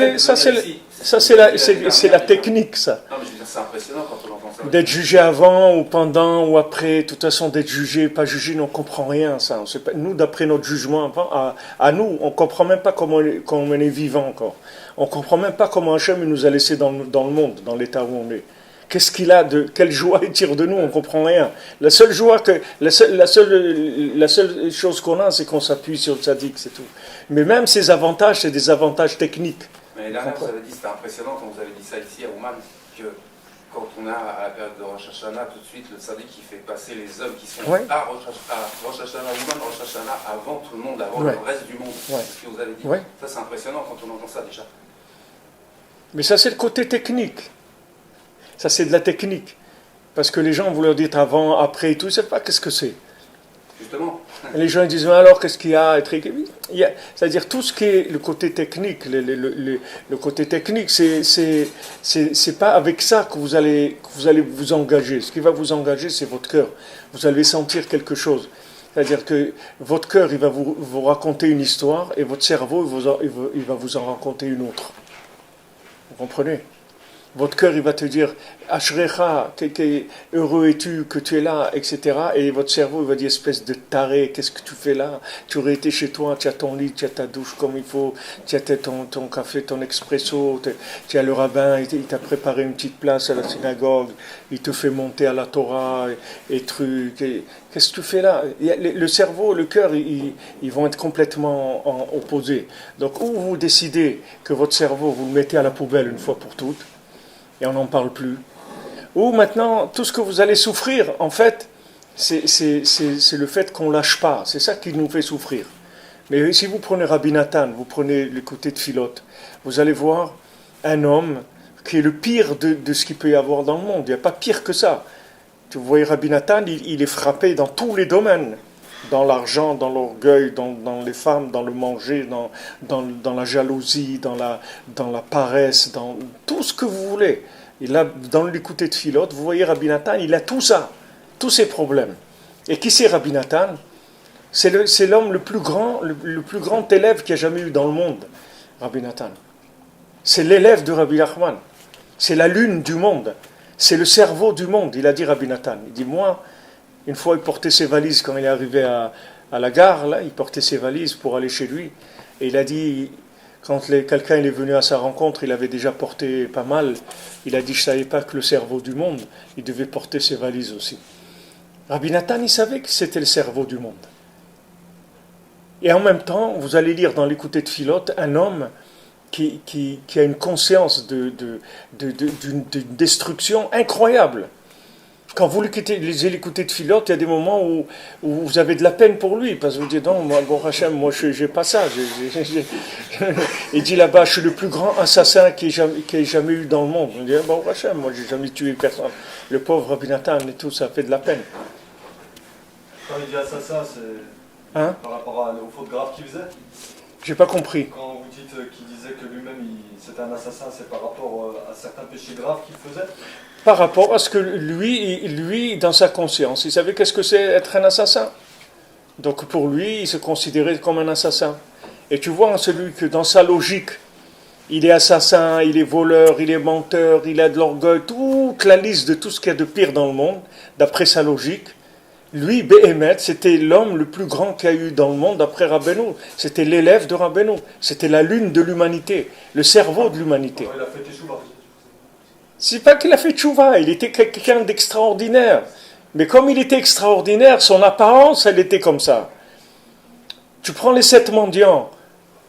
la technique, ça. Non, mais je veux dire, c'est impressionnant quand on entend ça. D'être jugé avant ou pendant ou après, de toute façon, d'être jugé, pas jugé, on ne comprend rien, ça. Nous, d'après notre jugement, à nous, on ne comprend même pas comment on est vivant encore. On ne comprend même pas comment Hachem nous a laissés dans le monde, dans l'état où on est. Qu'est-ce qu'il a quelle joie il tire de nous, on ne comprend rien. La seule chose qu'on a, c'est qu'on s'appuie sur le tzaddik, c'est tout. Mais même ces avantages, c'est des avantages techniques. Mais l'année dernière, vous avez dit, c'était impressionnant quand vous avez dit ça ici à Ouman, que quand on a à la période de Rosh Hashanah, tout de suite, le tzaddik qui fait passer les hommes qui sont à Rosh Hashanah, Ouman, Rosh Hashanah, avant tout le monde, avant le reste du monde. C'est ce que vous avez dit. Ça, c'est impressionnant quand on entend ça déjà. Mais ça, c'est le côté technique. Ça, c'est de la technique. Parce que les gens, vous leur dites avant, après et tout, ils ne savent pas qu'est-ce que c'est. Justement. Les gens disent, alors, qu'est-ce qu'il y a, c'est-à-dire, tout ce qui est le côté technique, le côté technique, c'est pas avec ça que vous allez vous engager. Ce qui va vous engager, c'est votre cœur. Vous allez sentir quelque chose. C'est-à-dire que votre cœur, il va vous raconter une histoire, et votre cerveau, il va vous en raconter une autre. Vous comprenez? Votre cœur, il va te dire « Ashrecha, heureux es-tu que tu es là, etc. » Et votre cerveau, il va dire « Espèce de taré, qu'est-ce que tu fais là? Tu aurais été chez toi, tu as ton lit, tu as ta douche comme il faut, tu as ton café, ton expresso, tu as le rabbin, il t'a préparé une petite place à la synagogue, il te fait monter à la Torah, et trucs. Qu'est-ce que tu fais là ?» Le cerveau, le cœur, ils vont être complètement opposés. Donc, ou vous décidez que votre cerveau, vous le mettez à la poubelle une fois pour toutes, et on n'en parle plus. Ou maintenant, tout ce que vous allez souffrir, en fait, c'est le fait qu'on ne lâche pas. C'est ça qui nous fait souffrir. Mais si vous prenez Rabbi Nathan, vous prenez le côté de Philote, vous allez voir un homme qui est le pire de ce qu'il peut y avoir dans le monde. Il n'y a pas pire que ça. Vous voyez Rabbi Nathan, il est frappé dans tous les domaines. Dans l'argent, dans l'orgueil, dans les femmes, dans le manger, dans la jalousie, dans la paresse, dans tout ce que vous voulez. Il a, dans l'écouter de Philote, vous voyez Rabbi Nathan, il a tout ça, tous ces problèmes. Et qui c'est Rabbi Nathan? C'est l'homme le plus grand élève qu'il y a jamais eu dans le monde, Rabbi Nathan. C'est l'élève de Rabbi Nachman. C'est la lune du monde. C'est le cerveau du monde, il a dit Rabbi Nathan. Il dit, moi, une fois, il portait ses valises quand il est arrivé à la gare, là, il portait ses valises pour aller chez lui. Et il a dit, quand quelqu'un est venu à sa rencontre, il avait déjà porté pas mal. Il a dit, je ne savais pas que le cerveau du monde, il devait porter ses valises aussi. Rabbi Nathan, il savait que c'était le cerveau du monde. Et en même temps, vous allez lire dans l'écouté de Philote, un homme qui a une conscience d'une destruction incroyable. Quand vous lisez l'écouté de Philote, il y a des moments où vous avez de la peine pour lui, parce que vous dites, non, moi, bon Hachem, moi, je n'ai pas ça. Il dit là-bas, je suis le plus grand assassin qu'il y ait jamais eu dans le monde. On dit, bon Hachem, moi, je n'ai jamais tué personne. Le pauvre Rabbi Nathan et tout, ça fait de la peine. Quand il dit assassin, c'est par rapport aux fautes graves qu'il faisait? J'ai pas compris. Quand vous dites qu'il disait que lui-même, c'était un assassin, c'est par rapport à certains péchés graves qu'il faisait? Par rapport à ce que lui, dans sa conscience, il savait qu'est-ce que c'est être un assassin. Donc pour lui, il se considérait comme un assassin. Et tu vois, celui que dans sa logique, il est assassin, il est voleur, il est menteur, il a de l'orgueil, toute la liste de tout ce qu'il y a de pire dans le monde, d'après sa logique, lui, Béhémet, c'était l'homme le plus grand qu'il y a eu dans le monde après Rabbeinu. C'était l'élève de Rabbeinu. C'était la lune de l'humanité, le cerveau de l'humanité. Il a fait teshuva. C'est pas qu'il a fait tchouva, il était quelqu'un d'extraordinaire. Mais comme il était extraordinaire, son apparence, elle était comme ça. Tu prends les 7 mendiants,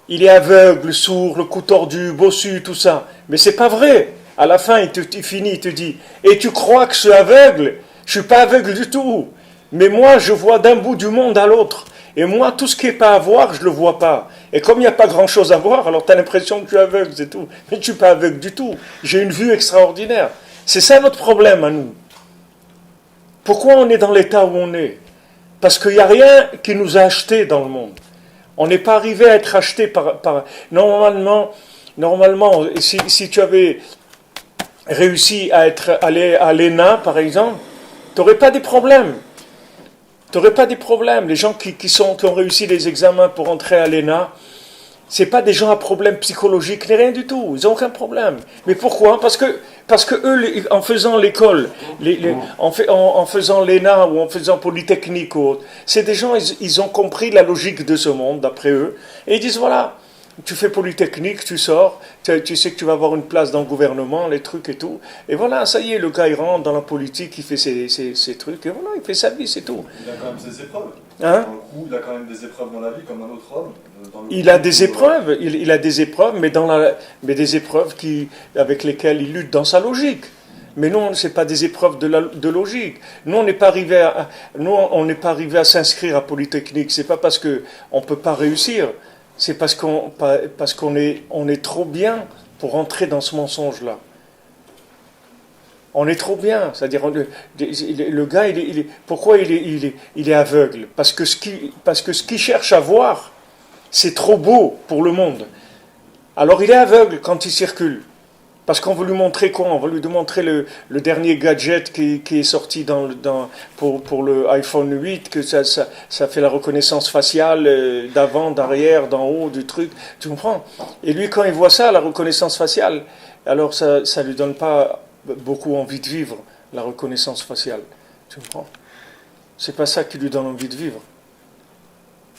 il est aveugle, sourd, le cou tordu, bossu, tout ça. Mais c'est pas vrai. À la fin, il finit, il te dit, et tu crois que je suis aveugle? Je ne suis pas aveugle du tout. Mais moi, je vois d'un bout du monde à l'autre. Et moi, tout ce qui n'est pas à voir, je ne le vois pas. Et comme il n'y a pas grand-chose à voir, alors tu as l'impression que tu es aveugle, c'est tout. Mais tu ne suis pas aveugle du tout. J'ai une vue extraordinaire. C'est ça notre problème à nous. Pourquoi on est dans l'état où on est? Parce qu'il n'y a rien qui nous a achetés dans le monde. On n'est pas arrivé à être acheté par... Normalement, si tu avais réussi à aller à l'ENA, par exemple, tu n'aurais pas des problèmes. Tu n'aurais pas des problèmes. Les gens qui ont réussi les examens pour entrer à l'ENA, ce n'est pas des gens à problème psychologique, ni rien du tout. Ils n'ont aucun problème. Mais pourquoi? Parce que eux, en faisant l'école, en faisant l'ENA ou en faisant Polytechnique ou autre, c'est des gens, ils ont compris la logique de ce monde, d'après eux. Et ils disent, voilà, tu fais Polytechnique, tu sors, tu sais que tu vas avoir une place dans le gouvernement, les trucs et tout. Et voilà, ça y est, le gars, il rentre dans la politique, il fait ses trucs, et voilà, il fait sa vie, c'est tout. Il a quand même ses épreuves. Hein? Dans le coup, il a quand même des épreuves dans la vie, comme un autre homme. Il a des épreuves, il a des épreuves, mais des épreuves avec lesquelles il lutte dans sa logique. Mais nous, ce n'est pas des épreuves de logique. Nous, on n'est pas arrivé à s'inscrire à Polytechnique. C'est pas parce qu'on ne peut pas réussir. C'est parce qu'on est trop bien pour entrer dans ce mensonge-là. On est trop bien. C'est-à-dire, le gars, pourquoi il est aveugle? Parce que ce qu'il cherche à voir, c'est trop beau pour le monde. Alors il est aveugle quand il circule. Parce qu'on veut lui montrer quoi? On veut lui montrer le dernier gadget qui est sorti pour le iPhone 8, que ça fait la reconnaissance faciale d'avant, d'arrière, d'en haut, du truc. Tu comprends? Et lui, quand il voit ça, la reconnaissance faciale, alors ça ne lui donne pas beaucoup envie de vivre, la reconnaissance faciale. Tu comprends? C'est pas ça qui lui donne envie de vivre.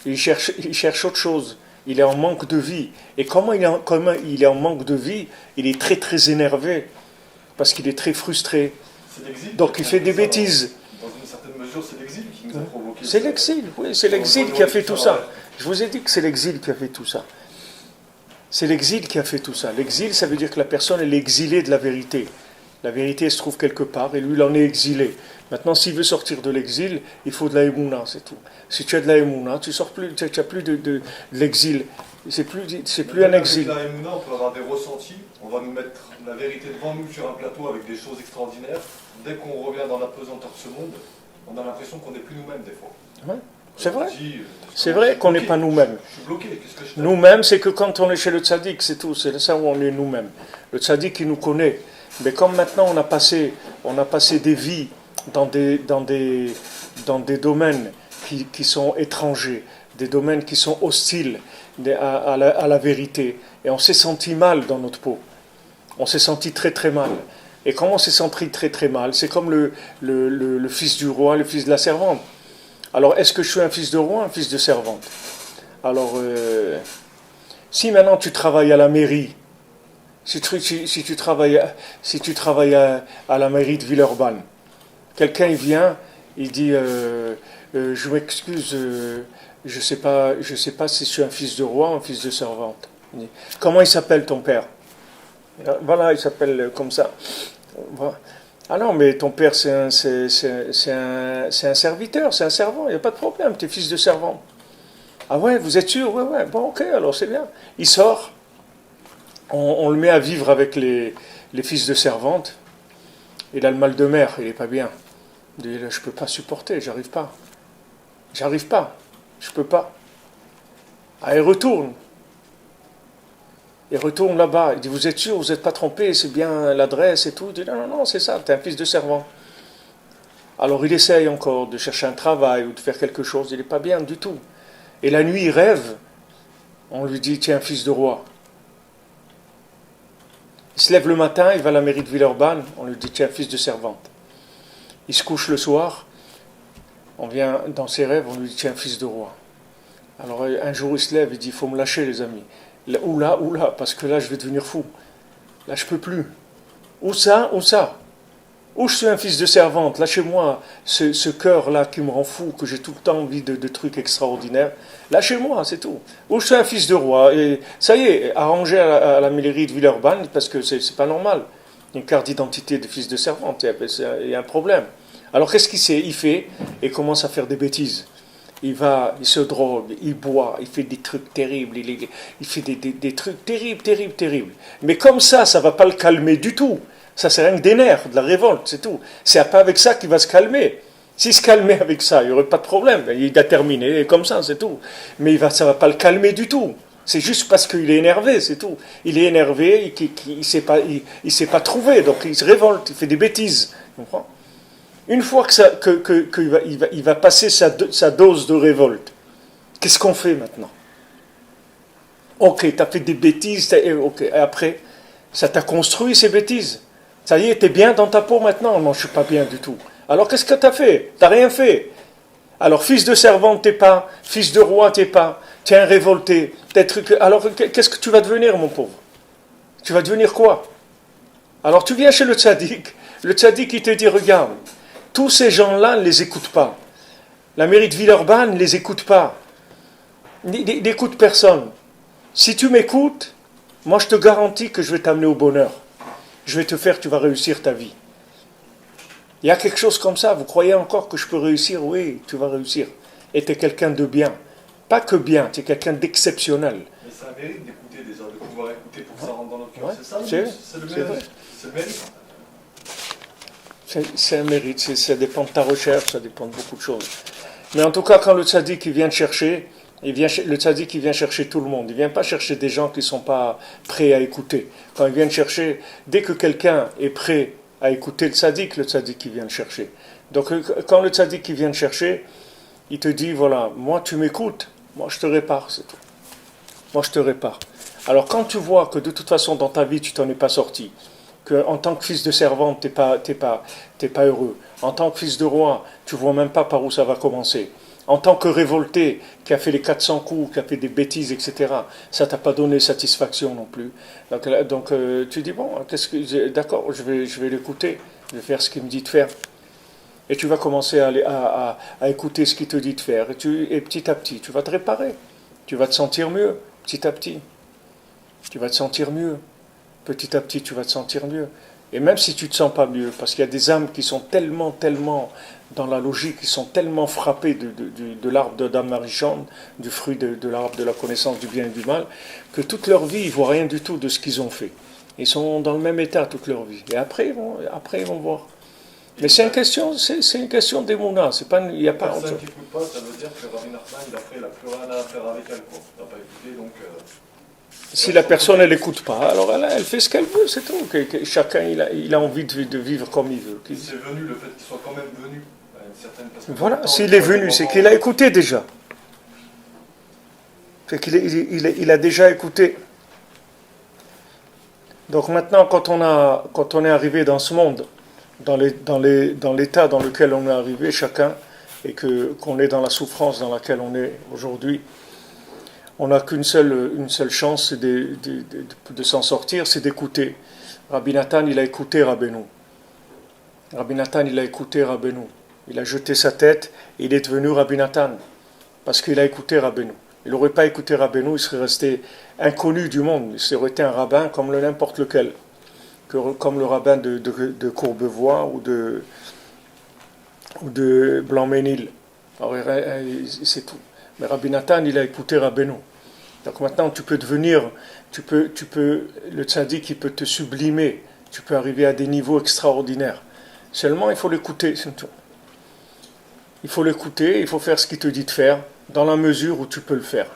Il cherche autre chose. Il est en manque de vie. Et comment il est en manque de vie? Il est très très énervé. Parce qu'il est très frustré. Donc il fait des bêtises. Dans une certaine mesure, c'est l'exil qui nous a provoqué. C'est l'exil, oui, c'est l'exil qui a fait tout ça. Je vous ai dit que c'est l'exil qui a fait tout ça. C'est l'exil qui a fait tout ça. L'exil, ça veut dire que la personne, elle est exilée de la vérité. La vérité, elle se trouve quelque part, et lui, il en est exilé. Maintenant, s'il veut sortir de l'exil, il faut de la émouna, c'est tout. Si tu as de la émouna, tu sors plus, tu n'as plus de l'exil. C'est plus un exil. Avec la émouna, on peut avoir des ressentis. On va nous mettre la vérité devant nous sur un plateau avec des choses extraordinaires. Dès qu'on revient dans la pesanteur de ce monde, on a l'impression qu'on n'est plus nous-mêmes des fois. Ouais, c'est vrai. C'est vrai qu'on n'est pas nous-mêmes. Je suis bloqué. Qu'est-ce que je fais? Nous-mêmes, c'est que quand on est chez le tzaddik, c'est tout. C'est ça où on est nous-mêmes. Le tzaddik, il nous connaît. Mais comme maintenant on a passé des vies dans des domaines qui sont étrangers, des domaines qui sont hostiles à la vérité, et on s'est senti mal dans notre peau. On s'est senti très très mal. Et comment on s'est senti très très mal? C'est comme le fils du roi, le fils de la servante. Alors est-ce que je suis un fils de roi, un fils de servante? Alors si maintenant tu travailles à la mairie, si tu travailles à la mairie de Villeurbanne, quelqu'un il vient, il dit je m'excuse, je sais pas si je suis un fils de roi ou un fils de servante. Il dit, comment il s'appelle ton père? Voilà, il s'appelle comme ça. Voilà. Ah non, mais ton père c'est un serviteur, c'est un servant, il n'y a pas de problème, tu es fils de servant. Ah ouais, vous êtes sûr? Ouais, bon ok, alors c'est bien. Il sort. On le met à vivre avec les fils de servantes. Il a le mal de mer, il n'est pas bien. Il dit, je ne peux pas supporter, j'arrive pas, je peux pas. Ah, il retourne là-bas, il dit, vous êtes sûr, vous n'êtes pas trompé, c'est bien l'adresse et tout. Il dit, non, c'est ça, tu es un fils de servant. Alors il essaye encore de chercher un travail ou de faire quelque chose, il n'est pas bien du tout. Et la nuit, il rêve, on lui dit, tu es un fils de roi. Il se lève le matin, il va à la mairie de Villeurbanne, on lui dit tiens, fils de servante. Il se couche le soir, on vient dans ses rêves, on lui dit tiens, fils de roi. Alors un jour il se lève, il dit il faut me lâcher les amis. Oula, parce que là je vais devenir fou. Là je peux plus. Où ça? Où je suis un fils de servante, lâchez-moi ce cœur-là qui me rend fou, que j'ai tout le temps envie de trucs extraordinaires. Lâchez-moi, c'est tout. Ou je suis un fils de roi, et ça y est, arrangé à la mairie de Villeurbanne, parce que c'est pas normal. une carte d'identité de fils de servante, il y a un problème. Alors qu'est-ce qu'il fait? Il commence à faire des bêtises. Il se drogue, il boit, il fait des trucs terribles, il fait des trucs terribles. Mais comme ça ne va pas le calmer du tout. Ça, c'est rien que des nerfs, de la révolte, c'est tout. C'est pas avec ça qu'il va se calmer. S'il se calmait avec ça, il n'y aurait pas de problème. Il a terminé, comme ça, c'est tout. Mais ça ne va pas le calmer du tout. C'est juste parce qu'il est énervé, c'est tout. Il est énervé, il ne s'est pas trouvé, donc il se révolte, il fait des bêtises. Tu comprends? Une fois qu'il va passer sa dose de révolte, qu'est-ce qu'on fait maintenant? Ok, tu as fait des bêtises, ok, après, ça t'a construit ces bêtises. Ça y est, tu es bien dans ta peau maintenant? Non, je ne suis pas bien du tout. Alors qu'est-ce que tu as fait? Tu n'as rien fait. Alors fils de servante, t'es pas, fils de roi, t'es pas, t'es un révolté. Alors qu'est-ce que tu vas devenir, mon pauvre? Tu vas devenir quoi? Alors tu viens chez le tzaddik il te dit, regarde, tous ces gens-là ne les écoutent pas. La mairie de Villeurbanne ne les écoute pas. N'écoute personne. Si tu m'écoutes, moi je te garantis que je vais t'amener au bonheur. Je vais te faire, tu vas réussir ta vie. Il y a quelque chose comme ça, vous croyez encore que je peux réussir? Oui, tu vas réussir. Et tu es quelqu'un de bien. Pas que bien, tu es quelqu'un d'exceptionnel. Mais ça mérite d'écouter déjà, de pouvoir écouter pour que ça rentre dans notre cœur. Ouais, c'est ça, c'est le vrai. mérite. C'est un mérite, ça dépend de ta recherche, ça dépend de beaucoup de choses. Mais en tout cas, quand le tzaddik vient te chercher, le tzaddik vient chercher tout le monde. Il ne vient pas chercher des gens qui ne sont pas prêts à écouter. Quand il vient te chercher, dès que quelqu'un est prêt à écouter le tzaddik il vient le chercher. Donc quand le tzaddik vient te chercher, il te dit, voilà, moi tu m'écoutes, moi je te répare, c'est tout. Moi je te répare. Alors quand tu vois que de toute façon dans ta vie tu t'en es pas sorti, qu'en tant que fils de servante t'es pas heureux, en tant que fils de roi tu vois même pas par où ça va commencer, en tant que révolté qui a fait les 400 coups, qui a fait des bêtises, etc., ça t'a pas donné satisfaction non plus. Donc tu dis, bon, d'accord, je vais l'écouter, je vais faire ce qu'il me dit de faire. Et tu vas commencer à écouter ce qu'il te dit de faire. Et petit à petit, tu vas te réparer. Tu vas te sentir mieux, petit à petit. Tu vas te sentir mieux. Petit à petit, tu vas te sentir mieux. Et même si tu ne te sens pas mieux, parce qu'il y a des âmes qui sont tellement dans la logique, qui sont tellement frappées de l'arbre d'Adam Arishon, du fruit de l'arbre de la connaissance du bien et du mal, que toute leur vie, ils ne voient rien du tout de ce qu'ils ont fait. Ils sont dans le même état toute leur vie. Et après, ils vont voir. Mais c'est une question d'émouna, il n'y a pas autre chose. Personne qui n'écoute pas, ça veut dire que Rabbi Nachman, il n'a plus rien à faire avec elle, quoi. Il n'a pas écouté, donc... Si la personne, elle n'écoute pas, alors elle fait ce qu'elle veut, c'est tout. Chacun, il a envie de vivre comme il veut. C'est venu, le fait qu'il soit quand même venu à une certaine personne. Voilà, s'il est venu, c'est qu'il a écouté déjà. C'est qu'il a déjà écouté. Donc maintenant, quand on est arrivé dans ce monde, dans l'état dans lequel on est arrivé chacun, et qu'on est dans la souffrance dans laquelle on est aujourd'hui, on n'a qu'une seule chance de s'en sortir, c'est d'écouter. Rabbi Nathan, il a écouté Rabbeinu. Rabbi Nathan, il a écouté Rabbeinu. Il a jeté sa tête et il est devenu Rabbi Nathan, parce qu'il a écouté Rabbeinu. Il n'aurait pas écouté Rabbeinu, il serait resté inconnu du monde. Il serait été un rabbin comme n'importe lequel. Comme le rabbin de Courbevoie ou de Blanc-Ménil. C'est tout. Mais Rabbi Nathan, il a écouté Rabbeinu. Donc maintenant, tu peux, le tzaddik, il peut te sublimer. Tu peux arriver à des niveaux extraordinaires. Seulement, il faut l'écouter, c'est tout. Il faut l'écouter, il faut faire ce qu'il te dit de faire, dans la mesure où tu peux le faire.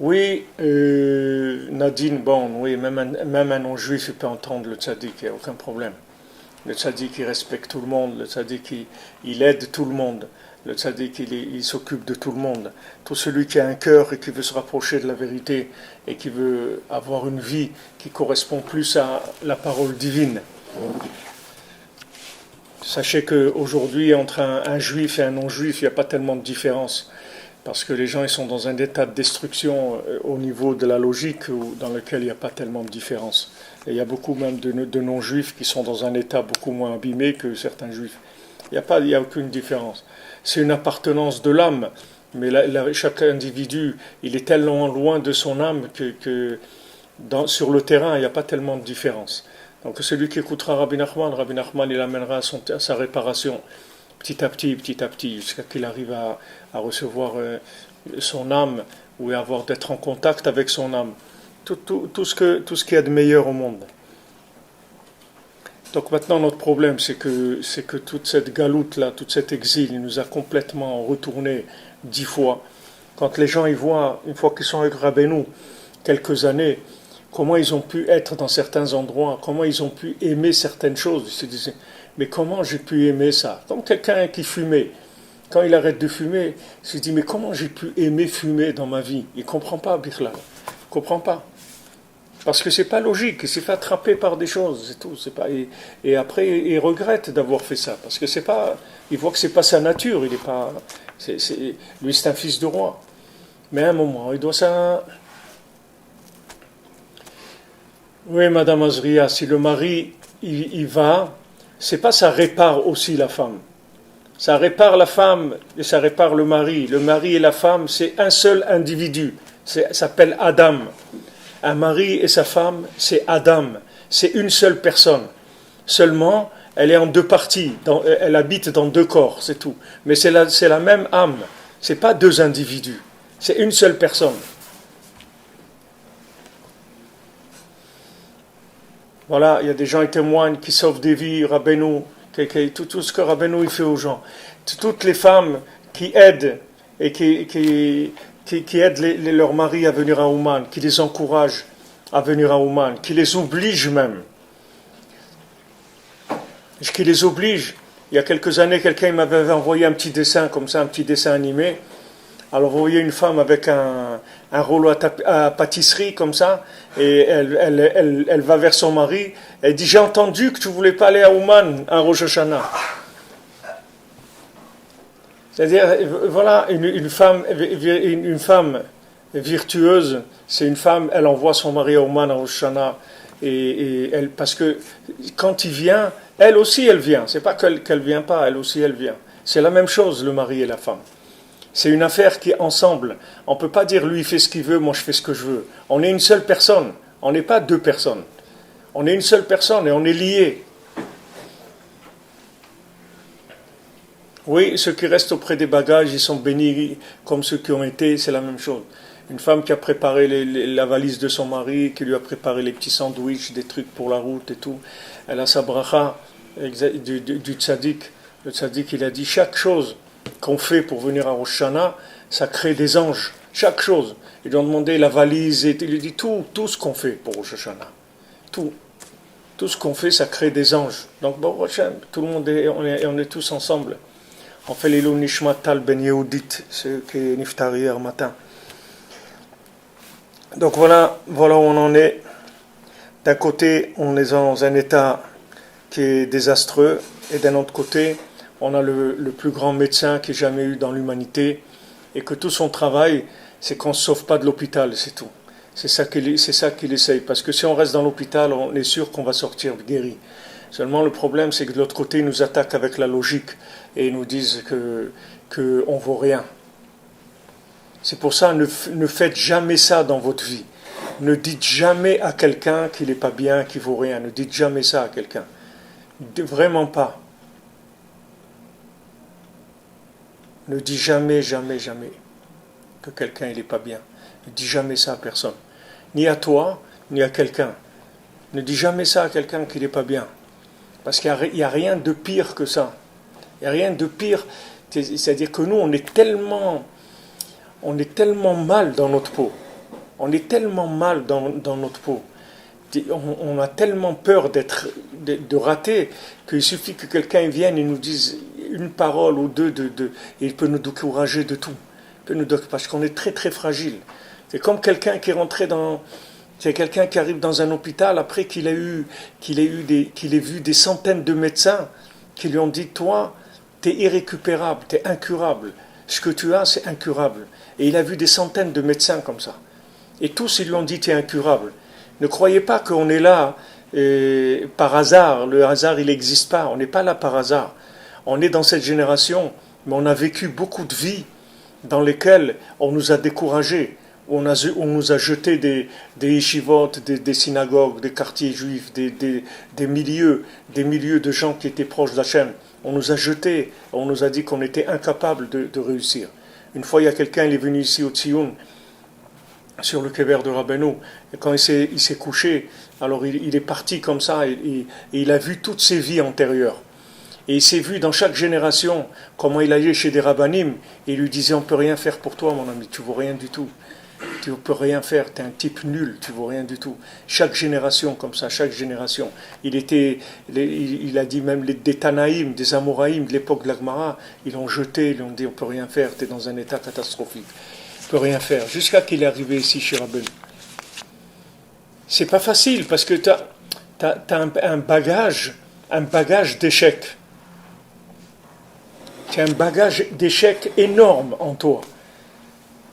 Oui, Nadine, bon, oui, même un non-juif peut entendre le tzaddik, il n'y a aucun problème. Le tzaddik, il respecte tout le monde, le tzaddik, il aide tout le monde, le tzaddik, il s'occupe de tout le monde. Tout celui qui a un cœur et qui veut se rapprocher de la vérité et qui veut avoir une vie qui correspond plus à la parole divine. Sachez qu'aujourd'hui, entre un juif et un non-juif, il n'y a pas tellement de différence. Parce que les gens ils sont dans un état de destruction au niveau de la logique dans lequel il n'y a pas tellement de différence. Et il y a beaucoup même de non-juifs qui sont dans un état beaucoup moins abîmé que certains juifs. Il n'y a aucune différence. C'est une appartenance de l'âme, mais chaque individu, il est tellement loin de son âme que Sur le terrain, il n'y a pas tellement de différence. Donc celui qui écoutera Rabbi Nachman, il amènera à sa réparation petit à petit, jusqu'à qu'il arrive à recevoir son âme ou d'être en contact avec son âme. Tout ce qu'il y a de meilleur au monde. Donc maintenant notre problème c'est que toute cette galoute là, tout cet exil, il nous a complètement retourné 10 fois. Quand les gens y voient, une fois qu'ils sont avec Rabbeinu, quelques années, comment ils ont pu être dans certains endroits, comment ils ont pu aimer certaines choses. Ils se disaient, mais comment j'ai pu aimer ça? Comme quelqu'un qui fumait. Quand il arrête de fumer, il se dit, mais comment j'ai pu aimer fumer dans ma vie? Il ne comprend pas, Bichlal. Il ne comprend pas. Parce que c'est pas logique, il s'est fait attraper par des choses, c'est tout. C'est pas, et après, il regrette d'avoir fait ça, parce que c'est pas, il voit que c'est pas sa nature, il est pas, lui c'est un fils de roi. Mais à un moment, il doit ça. Oui, Madame Azria, si le mari il va, c'est pas ça répare aussi la femme. Ça répare la femme et ça répare le mari. Le mari et la femme, c'est un seul individu. Ça s'appelle Adam. Un mari et sa femme, c'est Adam. C'est une seule personne. Seulement, elle est en deux parties. Elle habite dans deux corps, c'est tout. Mais c'est la même âme. C'est pas deux individus. C'est une seule personne. Voilà, il y a des gens qui témoignent, qui sauvent des vies, Rabbeinu, tout ce que Rabbeinu il fait aux gens. Toutes les femmes qui aident et qui aident leurs maris à venir à Ouman, qui les encouragent à venir à Ouman, qui les obligent même. Qui les obligent. Il y a quelques années, quelqu'un m'avait envoyé un petit dessin comme ça, un petit dessin animé. Alors vous voyez une femme avec un rouleau à pâtisserie comme ça, et elle va vers son mari, elle dit, j'ai entendu que tu ne voulais pas aller à Ouman, à Rosh Hashanah. C'est-à-dire, voilà, une femme virtueuse, c'est une femme, elle envoie son mari à Ouman, à Rosh Hashanah, parce que quand il vient, elle aussi elle vient, c'est pas qu'elle vient pas, elle aussi elle vient. C'est la même chose, le mari et la femme. C'est une affaire qui est ensemble. On ne peut pas dire lui il fait ce qu'il veut, moi je fais ce que je veux. On est une seule personne. On n'est pas deux personnes. On est une seule personne et on est liés. Oui, ceux qui restent auprès des bagages, ils sont bénis comme ceux qui ont été, c'est la même chose. Une femme qui a préparé la valise de son mari, qui lui a préparé les petits sandwichs, des trucs pour la route et tout. Elle a sa bracha du tzaddik. Le tzaddik, il a dit chaque chose qu'on fait pour venir à Rosh Hashanah, ça crée des anges. Chaque chose. Ils lui ont demandé la valise, et il lui dit tout ce qu'on fait pour Rosh Hashanah. Tout ce qu'on fait, ça crée des anges. Donc, bon, tout le monde on est tous ensemble. On fait l'Ilou Nishmat Tal Ben Yehudit, ce qui est Niftari hier matin. Donc voilà où on en est. D'un côté, on est dans un état qui est désastreux, et d'un autre côté, on a le plus grand médecin qu'il y ait jamais eu dans l'humanité, et que tout son travail, c'est qu'on ne se sauve pas de l'hôpital, c'est tout. C'est ça qu'il essaye, parce que si on reste dans l'hôpital, on est sûr qu'on va sortir guéri. Seulement le problème, c'est que de l'autre côté, ils nous attaquent avec la logique, et ils nous disent que on vaut rien. C'est pour ça, ne faites jamais ça dans votre vie. Ne dites jamais à quelqu'un qu'il n'est pas bien, qu'il vaut rien. Ne dites jamais ça à quelqu'un. Vraiment pas. Ne dis jamais que quelqu'un il n'est pas bien. Ne dis jamais ça à personne. Ni à toi, ni à quelqu'un. Ne dis jamais ça à quelqu'un qui n'est pas bien. Parce qu'il n'y a rien de pire que ça. Il n'y a rien de pire. C'est-à-dire que nous, on est tellement mal dans notre peau. On est tellement mal dans notre peau. On a tellement peur de rater qu'il suffit que quelqu'un vienne et nous dise une parole ou deux, et il peut nous décourager de tout. Parce qu'on est très très fragile. C'est comme quelqu'un qui est rentré c'est quelqu'un qui arrive dans un hôpital après qu'il ait vu des centaines de médecins qui lui ont dit, toi, t'es irrécupérable, t'es incurable. Ce que tu as, c'est incurable. Et il a vu des centaines de médecins comme ça. Et tous, ils lui ont dit, t'es incurable. Ne croyez pas qu'on est là par hasard. Le hasard, il n'existe pas. On n'est pas là par hasard. On est dans cette génération, mais on a vécu beaucoup de vies dans lesquelles on nous a découragés. on nous a jeté des yeshivot, des synagogues, des quartiers juifs, des milieux de gens qui étaient proches d'Hachem. On nous a jetés, on nous a dit qu'on était incapables de réussir. Une fois, il y a quelqu'un, il est venu ici au Tsioun, sur le Kever de Rabbeinu, et quand il s'est couché, alors il est parti comme ça, et il a vu toutes ses vies antérieures. Et il s'est vu dans chaque génération comment il allait chez des rabbanim, et il lui disait, on ne peut rien faire pour toi, mon ami, tu ne vaux rien du tout. Tu ne peux rien faire, tu es un type nul, tu ne vaux rien du tout. Chaque génération comme ça, chaque génération. Il a dit même des Tanaïm, des Amoraïm de l'époque de l'Agmara, ils l'ont jeté, ils lui ont dit on ne peut rien faire, tu es dans un état catastrophique. On ne peut rien faire. Jusqu'à qu'il est arrivé ici chez Rabbeinu. C'est pas facile parce que tu as un bagage d'échecs. Tu as un bagage d'échecs énorme en toi.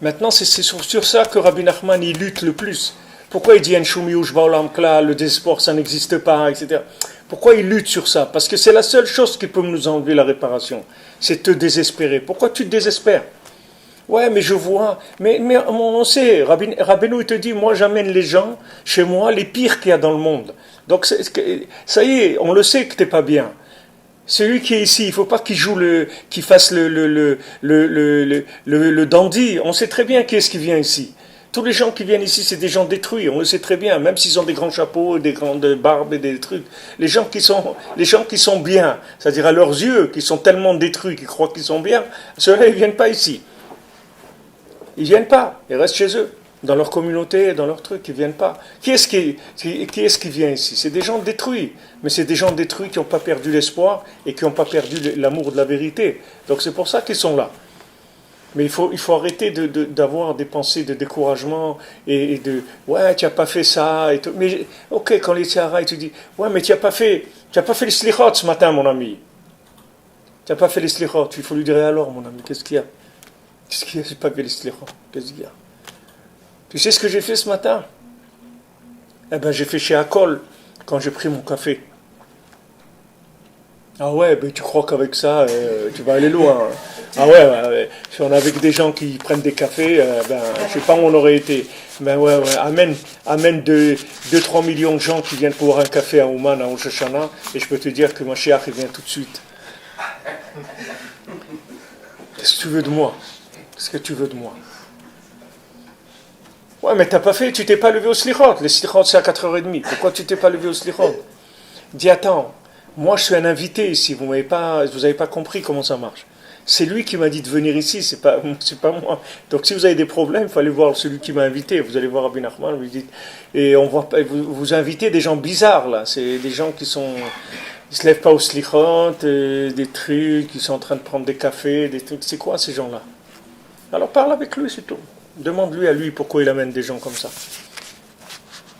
Maintenant, c'est sur ça que Rabbi Nachman il lutte le plus. Pourquoi il dit le désespoir, ça n'existe pas, etc. Pourquoi il lutte sur ça? Parce que c'est la seule chose qui peut nous enlever la réparation. C'est te désespérer. Pourquoi tu te désespères? Ouais, mais je vois. Mais on sait, Rabbeinu il te dit, moi j'amène les gens chez moi, les pires qu'il y a dans le monde. Donc ça y est, on le sait que t'es pas bien. Celui qui est ici, il ne faut pas qu'il fasse le dandy. On sait très bien qui est-ce qui vient ici. Tous les gens qui viennent ici, c'est des gens détruits. On le sait très bien, même s'ils ont des grands chapeaux, des grandes barbes et des trucs. Les gens qui sont bien, c'est-à-dire à leurs yeux, qui sont tellement détruits, qui croient qu'ils sont bien, ceux-là, ils ne viennent pas ici. Ils ne viennent pas. Ils restent chez eux. Dans leur communauté, dans leur truc, ils ne viennent pas. Qui est-ce qui vient ici? C'est des gens détruits. Mais c'est des gens détruits qui n'ont pas perdu l'espoir et qui n'ont pas perdu l'amour de la vérité. Donc c'est pour ça qu'ils sont là. Mais il faut arrêter d'avoir des pensées de découragement et de « Ouais, tu n'as pas fait ça. » et tout. Mais ok, quand les tiaras, tu dis « Ouais, mais tu n'as pas fait les slichot ce matin, mon ami. Tu n'as pas fait les slichot. » Il faut lui dire « Alors, mon ami, qu'est-ce qu'il y a? Qu'est-ce qu'il y a? Je n'ai pas fait les slichot. Qu'est-ce qu'il y a? Tu sais ce que j'ai fait ce matin? Eh bien, j'ai fait chez Akol, quand j'ai pris mon café. Ah ouais, ben tu crois qu'avec ça, tu vas aller loin. Hein. Ah ouais, si on est avec des gens qui prennent des cafés, ben, je sais pas où on aurait été. Ben ouais, amène 2-3 millions de gens qui viennent boire un café à Ouman, à Rosh Hashanah, et je peux te dire que Mashiach, il vient tout de suite. Qu'est-ce que tu veux de moi? Qu'est-ce que tu veux de moi? Ouais, mais tu t'es pas levé au slichot. Les slichot, c'est à 4h30. Pourquoi tu t'es pas levé au slichot? Dis, attends, moi je suis un invité ici, vous n'avez pas compris comment ça marche. C'est lui qui m'a dit de venir ici, c'est pas moi. Donc si vous avez des problèmes, il faut aller voir celui qui m'a invité. Vous allez voir Rabbi Nachman, vous dites, et vous invitez des gens bizarres là. C'est des gens qui se lèvent pas au slichot, des trucs, qui sont en train de prendre des cafés, des trucs. C'est quoi ces gens-là? Alors parle avec lui, c'est tout. Demande-lui à lui pourquoi il amène des gens comme ça.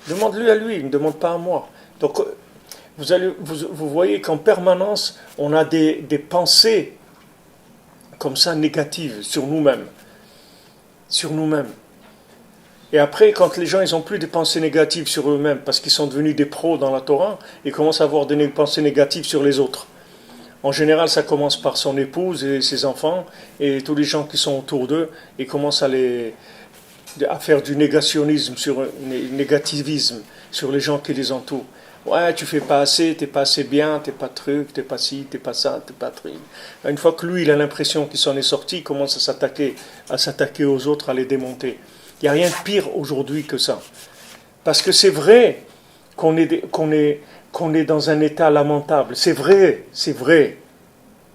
Demande-lui à lui, ne demande pas à moi. Donc, vous voyez qu'en permanence, on a des pensées comme ça négatives sur nous-mêmes. Sur nous-mêmes. Et après, quand les gens ils n'ont plus des pensées négatives sur eux-mêmes, parce qu'ils sont devenus des pros dans la Torah, ils commencent à avoir des pensées négatives sur les autres. En général, ça commence par son épouse et ses enfants et tous les gens qui sont autour d'eux et commencent à faire du négativisme sur les gens qui les entourent. Ouais, tu fais pas assez, t'es pas assez bien, t'es pas truc, t'es pas ci, t'es pas ça, t'es pas truc. Une fois que lui, il a l'impression qu'il s'en est sorti, il commence à s'attaquer aux autres, à les démonter. Il n'y a rien de pire aujourd'hui que ça. Parce que c'est vrai qu'on est dans un état lamentable. C'est vrai.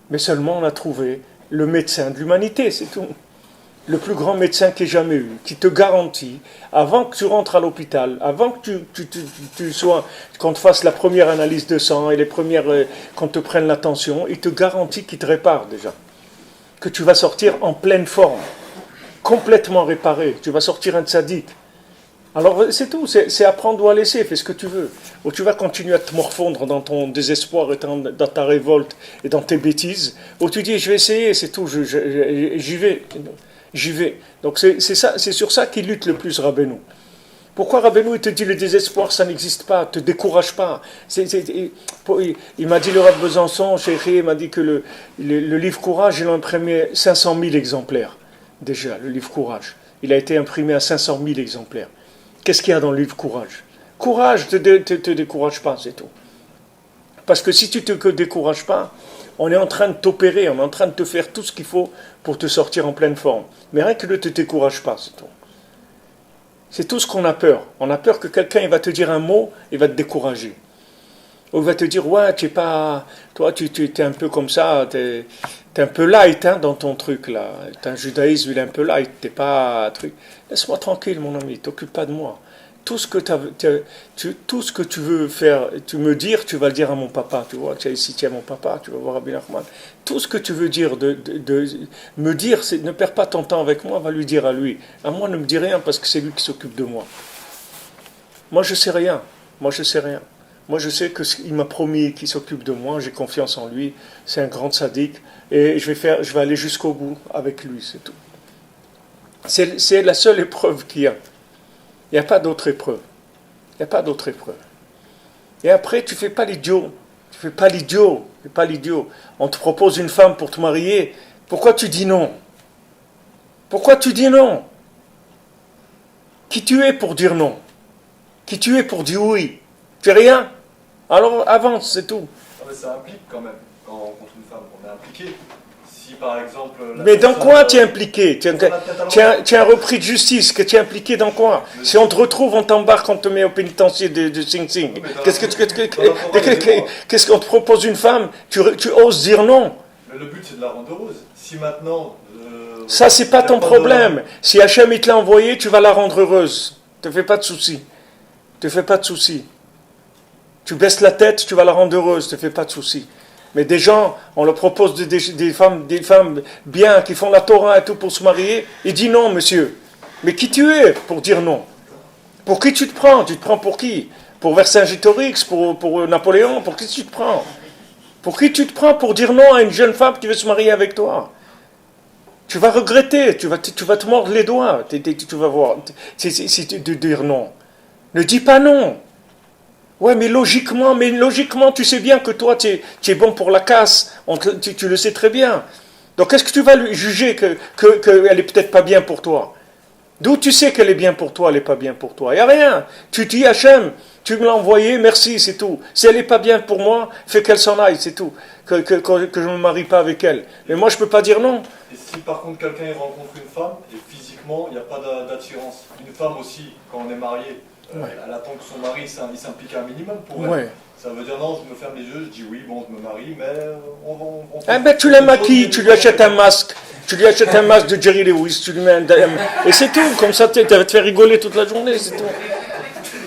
Mais seulement on a trouvé le médecin de l'humanité, c'est tout. Le plus grand médecin qu'il ait jamais eu, qui te garantit, avant que tu rentres à l'hôpital, avant que tu sois, qu'on te fasse la première analyse de sang et qu'on te prenne la tension, il te garantit qu'il te répare déjà. Que tu vas sortir en pleine forme, complètement réparé. Tu vas sortir un tzaddik. Alors c'est tout, c'est apprendre ou à laisser, fais ce que tu veux. Ou tu vas continuer à te morfondre dans ton désespoir et dans ta révolte et dans tes bêtises, ou tu dis je vais essayer, c'est tout, j'y vais. Donc c'est sur ça qu'il lutte le plus Rabbeinu. Pourquoi Rabbeinu il te dit le désespoir ça n'existe pas, te décourage pas. Il m'a dit le Rav Besançon, il m'a dit que le livre Courage, il a imprimé 500 000 exemplaires déjà, le livre Courage. il a été imprimé à 500 000 exemplaires. Qu'est-ce qu'il y a dans le livre Courage? Courage, te décourage pas, c'est tout. Parce que si tu ne te décourages pas, on est en train de t'opérer, on est en train de te faire tout ce qu'il faut pour te sortir en pleine forme. Mais rien que ne te décourage pas, c'est tout. C'est tout ce qu'on a peur. On a peur que quelqu'un il va te dire un mot et va te décourager. Ou il va te dire, ouais, tu es pas... Toi, tu es un peu comme ça, tu es un peu light dans ton truc, là. Ton judaïsme, il est un peu light, tu n'es pas... truc. Laisse-moi tranquille, mon ami, t'occupe pas de moi. Tout ce que tu veux faire, tu me dire, tu vas le dire à mon papa, tu vois. Ici, tu es mon papa, tu vas voir Rabbi Nachman. Tout ce que tu veux dire, de me dire, ne perds pas ton temps avec moi, va lui dire à lui. À moi, ne me dis rien parce que c'est lui qui s'occupe de moi. Moi, je sais rien. Moi, je sais qu'il m'a promis qu'il s'occupe de moi, j'ai confiance en lui, c'est un grand sadique, et je vais aller jusqu'au bout avec lui, c'est tout. C'est la seule épreuve qu'il y a. Il n'y a pas d'autre épreuve. Et après, tu ne fais pas l'idiot. On te propose une femme pour te marier. Pourquoi tu dis non? Qui tu es pour dire non? Qui tu es pour dire oui? Tu es rien? Alors avance, c'est tout. Non, mais ça implique quand même, quand on rencontre une femme, on est impliqué. Si par exemple. Mais dans quoi tu es impliqué? Tu es un repris de justice, que tu es impliqué dans quoi? Si on te retrouve, on t'embarque, on te met au pénitencier de Sing Sing. Qu'est-ce qu'on te propose une femme? Tu oses dire non? Mais le but c'est de la rendre heureuse. Si maintenant. Ça, c'est pas ton problème. Si Hachem il te l'a envoyé, tu vas la rendre heureuse. Te fais pas de soucis. Tu baisses la tête, tu vas la rendre heureuse, te fais pas de soucis. Mais des gens, on leur propose des femmes bien, qui font la Torah et tout pour se marier, ils disent non, monsieur. Mais qui tu es pour dire non? Pour qui tu te prends? Tu te prends pour qui? Pour Vercingétorix, pour Napoléon? Pour qui tu te prends? Pour qui tu te prends pour dire non à une jeune femme qui veut se marier avec toi? Tu vas regretter, tu vas te mordre les doigts, tu vas voir, si tu dire non. Ne dis pas non. Ouais, mais logiquement, tu sais bien que toi, tu es bon pour la casse. Tu le sais très bien. Donc, est-ce que tu vas lui juger qu'elle est peut-être pas bien pour toi? D'où tu sais qu'elle est bien pour toi, elle n'est pas bien pour toi? Il n'y a rien. Tu dis, Hachem, tu me l'as envoyé, merci, c'est tout. Si elle n'est pas bien pour moi, fais qu'elle s'en aille, c'est tout. Que je ne me marie pas avec elle. Mais moi, je ne peux pas dire non. Et si par contre quelqu'un rencontre une femme, et physiquement, il n'y a pas d'attirance. Une femme aussi, quand on est marié, elle attend que son mari s'implique un minimum pour elle. Ouais. Ça veut dire non, je me ferme les yeux, je dis oui, bon, je me marie, mais on Ah ben tu la maquilles, tu lui achètes un masque. Tu lui achètes un masque de Jerry Lewis, tu lui mets et c'est tout, comme ça tu vas te faire rigoler toute la journée, c'est tout.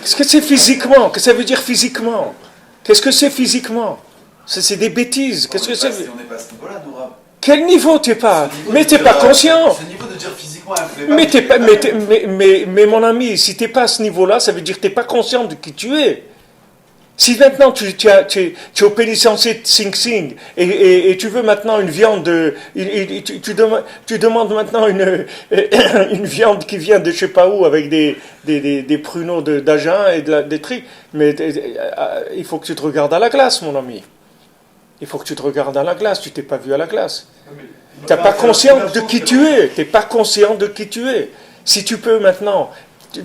Qu'est-ce que c'est physiquement? Qu'est-ce que ça veut dire physiquement? Qu'est-ce que c'est physiquement? C'est des bêtises. Qu'est-ce que c'est? On n'est pas à ce niveau-là, Noura. Quel niveau t'es pas? Mais t'es pas conscient. Ce niveau de dire physiquement, mais mon ami, si t'es pas à ce niveau-là, ça veut dire que t'es pas conscient de qui tu es. Si maintenant tu es au pénitencier de Sing Sing et tu veux maintenant une viande, tu demandes maintenant une viande qui vient de je sais pas où avec des pruneaux d'Agen et des trucs, mais il faut que tu te regardes à la glace, mon ami. Il faut que tu te regardes à la glace, tu t'es pas vu à la glace. Tu n'es pas conscient de qui tu es. Tu n'es pas conscient de qui tu es. Si tu peux maintenant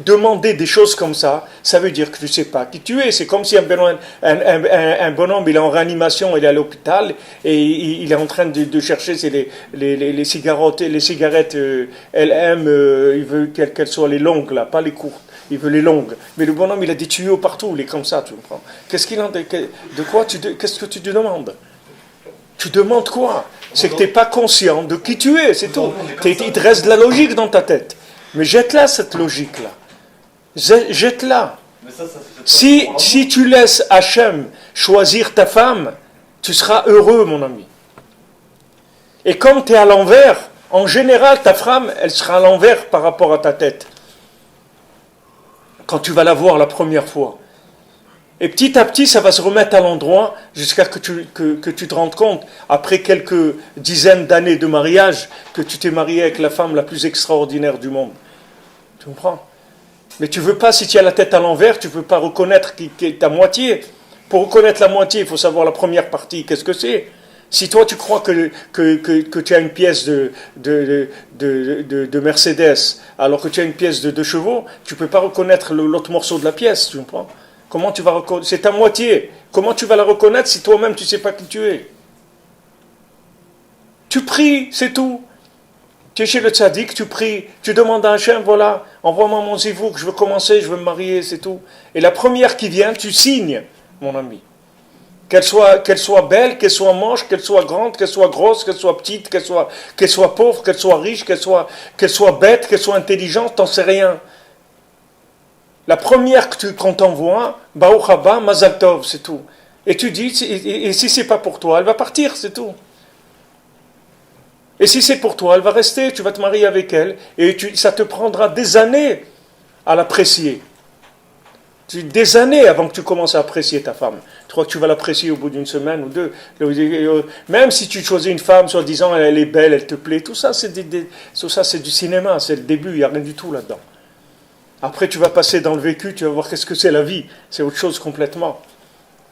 demander des choses comme ça veut dire que tu ne sais pas qui tu es. C'est comme si un bonhomme il est en réanimation, il est à l'hôpital et il est en train de chercher les cigarettes LM, il veut qu'elles soient les longues, là, pas les courtes. Il veut les longues. Mais le bonhomme, il a des tuyaux partout, il est comme ça, tu comprends. Qu'est-ce que tu te demandes? Tu demandes quoi? C'est que tu n'es pas conscient de qui tu es, c'est tout. Il te reste de la logique dans ta tête. Mais jette-la, cette logique-là. Jette-la. Si tu laisses Hachem choisir ta femme, tu seras heureux, mon ami. Et comme tu es à l'envers, en général, ta femme, elle sera à l'envers par rapport à ta tête. Quand tu vas la voir la première fois. Et petit à petit, ça va se remettre à l'endroit jusqu'à que tu te rendes compte, après quelques dizaines d'années de mariage, que tu t'es marié avec la femme la plus extraordinaire du monde. Tu comprends? Mais tu veux pas, si tu as la tête à l'envers, tu ne peux pas reconnaître ta moitié. Pour reconnaître la moitié, il faut savoir la première partie. Qu'est-ce que c'est? Si toi tu crois que tu as une pièce de Mercedes alors que tu as une pièce de 2 chevaux, tu ne peux pas reconnaître l'autre morceau de la pièce, tu comprends? Comment tu vas reconnaître? C'est ta moitié. Comment tu vas la reconnaître si toi-même tu ne sais pas qui tu es? Tu pries, c'est tout. Tu es chez le tzaddik, tu pries, tu demandes à Hachem, voilà, envoie-moi mon zivouk, je veux commencer, je veux me marier, c'est tout. Et la première qui vient, tu signes, mon ami. Qu'elle soit belle, qu'elle soit moche, qu'elle soit grande, qu'elle soit grosse, qu'elle soit petite, qu'elle soit pauvre, qu'elle soit riche, qu'elle soit bête, qu'elle soit intelligente, t'en sais rien. La première qu'on t'envoie, Baruch haba, Mazal Tov, c'est tout. Et tu dis, et si c'est pas pour toi, elle va partir, c'est tout. Et si c'est pour toi, elle va rester, tu vas te marier avec elle, et ça te prendra des années à l'apprécier. Des années avant que tu commences à apprécier ta femme. Tu crois que tu vas l'apprécier au bout d'une semaine ou 2. Même si tu choisis une femme, soi-disant, elle est belle, elle te plaît, tout ça, c'est du cinéma, c'est le début, il n'y a rien du tout là-dedans. Après, tu vas passer dans le vécu, tu vas voir qu'est-ce que c'est la vie. C'est autre chose complètement.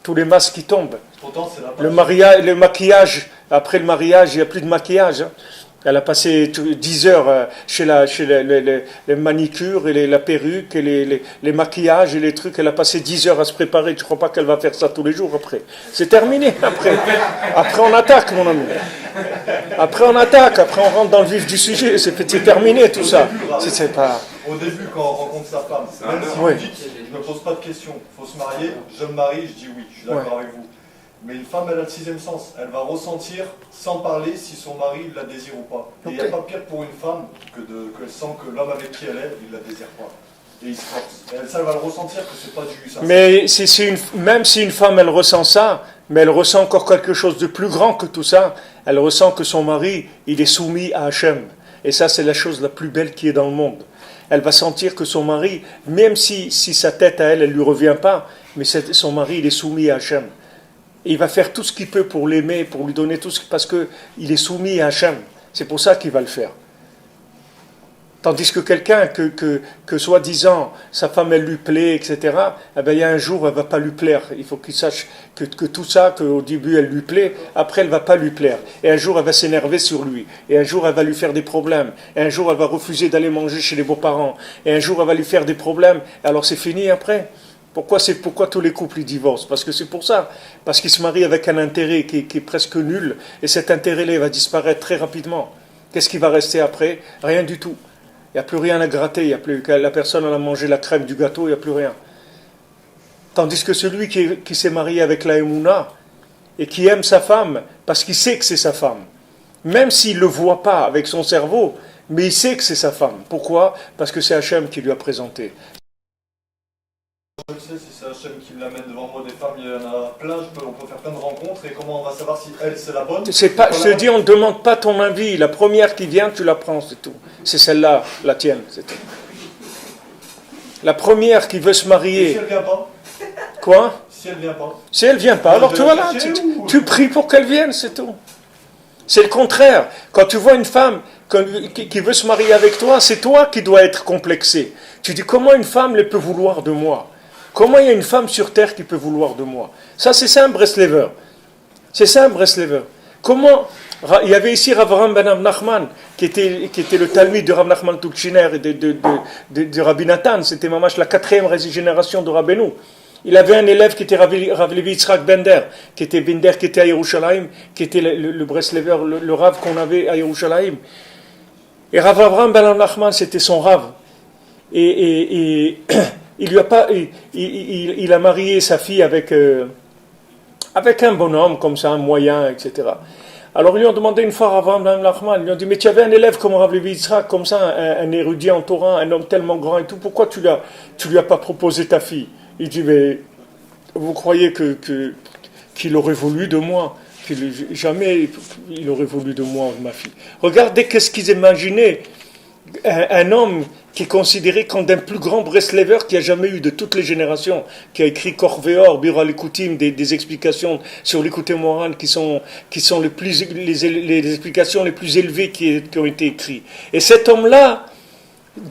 Tous les masques qui tombent. Pourtant, c'est le maquillage, après le mariage, il n'y a plus de maquillage. Elle a passé 10 heures chez les manicures et la perruque et les maquillages et les trucs. Elle a passé 10 heures à se préparer. Tu ne crois pas qu'elle va faire ça tous les jours après? C'est terminé après. Après on attaque, mon ami. Après on attaque. Après on rentre dans le vif du sujet. C'est terminé tout ça. C'est pas... Au début, quand on rencontre sa femme, même si Oui. vous dites, je ne me pose pas de questions, il faut se marier, je me marie, je dis oui, je suis d'accord avec vous. Mais une femme, elle a le 6e sens. Elle va ressentir, sans parler, si son mari la désire ou pas. Et il n'y a pas pire pour une femme qu'elle sent que l'homme avec qui elle est, il la désire pas. Et il se force. Et elle, ça, elle va le ressentir que c'est pas du ça. Mais même si une femme, elle ressent ça, mais elle ressent encore quelque chose de plus grand que tout ça. Elle ressent que son mari, il est soumis à Hachem. Et ça, c'est la chose la plus belle qui est dans le monde. Elle va sentir que son mari, même si sa tête à elle, elle ne lui revient pas, mais son mari, il est soumis à Hachem. Et il va faire tout ce qu'il peut pour l'aimer, pour lui donner tout ce parce qu'il est soumis à Hachem. C'est pour ça qu'il va le faire. Tandis que quelqu'un que soi-disant, sa femme, elle lui plaît, etc., eh bien, il y a un jour, elle ne va pas lui plaire. Il faut qu'il sache que tout ça, qu'au début, elle lui plaît, après, elle ne va pas lui plaire. Et un jour, elle va s'énerver sur lui. Et un jour, elle va lui faire des problèmes. Et un jour, elle va refuser d'aller manger chez les beaux-parents. Et un jour, elle va lui faire des problèmes. Alors, c'est fini après. Pourquoi tous les couples ils divorcent? Parce que c'est pour ça. Parce qu'ils se marient avec un intérêt qui est presque nul. Et cet intérêt-là va disparaître très rapidement. Qu'est-ce qui va rester après? Rien du tout. Il n'y a plus rien à gratter, la personne elle a mangé la crème du gâteau, il n'y a plus rien. Tandis que celui qui s'est marié avec la Emouna et qui aime sa femme, parce qu'il sait que c'est sa femme, même s'il ne le voit pas avec son cerveau, mais il sait que c'est sa femme. Pourquoi? Parce que c'est Hachem qui lui a présenté. Je le sais, si c'est Hachem qui me l'amène devant moi des femmes, il y en a plein, on peut faire plein de rencontres, et comment on va savoir si elle c'est la bonne? Je te dis, on ne demande pas ton avis, la première qui vient, tu la prends, c'est tout. C'est celle-là, la tienne, c'est tout. La première qui veut se marier... Et si elle vient pas? Quoi? Si elle vient pas? Si elle vient pas, alors tu vois là, tu pries pour qu'elle vienne, c'est tout. C'est le contraire. Quand tu vois une femme qui veut se marier avec toi, c'est toi qui dois être complexé. Tu dis, comment une femme elle peut vouloir de moi? Comment il y a une femme sur terre qui peut vouloir de moi? Ça, c'est ça un Breslever. C'est ça un Breslever. Comment... Il y avait ici Rav Ben Nachman, qui était le talmid de Rav Nachman Tuchiner et de Rabbi Nathan. C'était mamash la 4e génération de Rabbeinu. Il avait un élève qui était Rav Levi Yitzhak Bender, qui était à Yerushalayim, qui était le Breslever, le Rav qu'on avait à Yerushalayim. Et Rav Avraham Ben Nachman, c'était son Rav. Et il a marié sa fille avec un bonhomme comme ça, un moyen, etc. Alors ils lui ont demandé une fois Rav Ben Nachman, ils lui ont dit, mais tu avais un élève comme Rav Levi Yitzhak, comme ça, un érudit en Torah, un homme tellement grand et tout, pourquoi tu lui as pas proposé ta fille? Il dit, mais vous croyez qu'il aurait voulu de moi? Jamais il aurait voulu de moi, ma fille. Regardez qu'est-ce qu'ils imaginaient. Un homme qui est considéré comme d'un plus grand Breslever qu'il n'y a jamais eu de toutes les générations, qui a écrit Korveor, Bira Likutim, des explications sur l'écouté moral qui sont les explications les plus élevées qui ont été écrites. Et cet homme-là,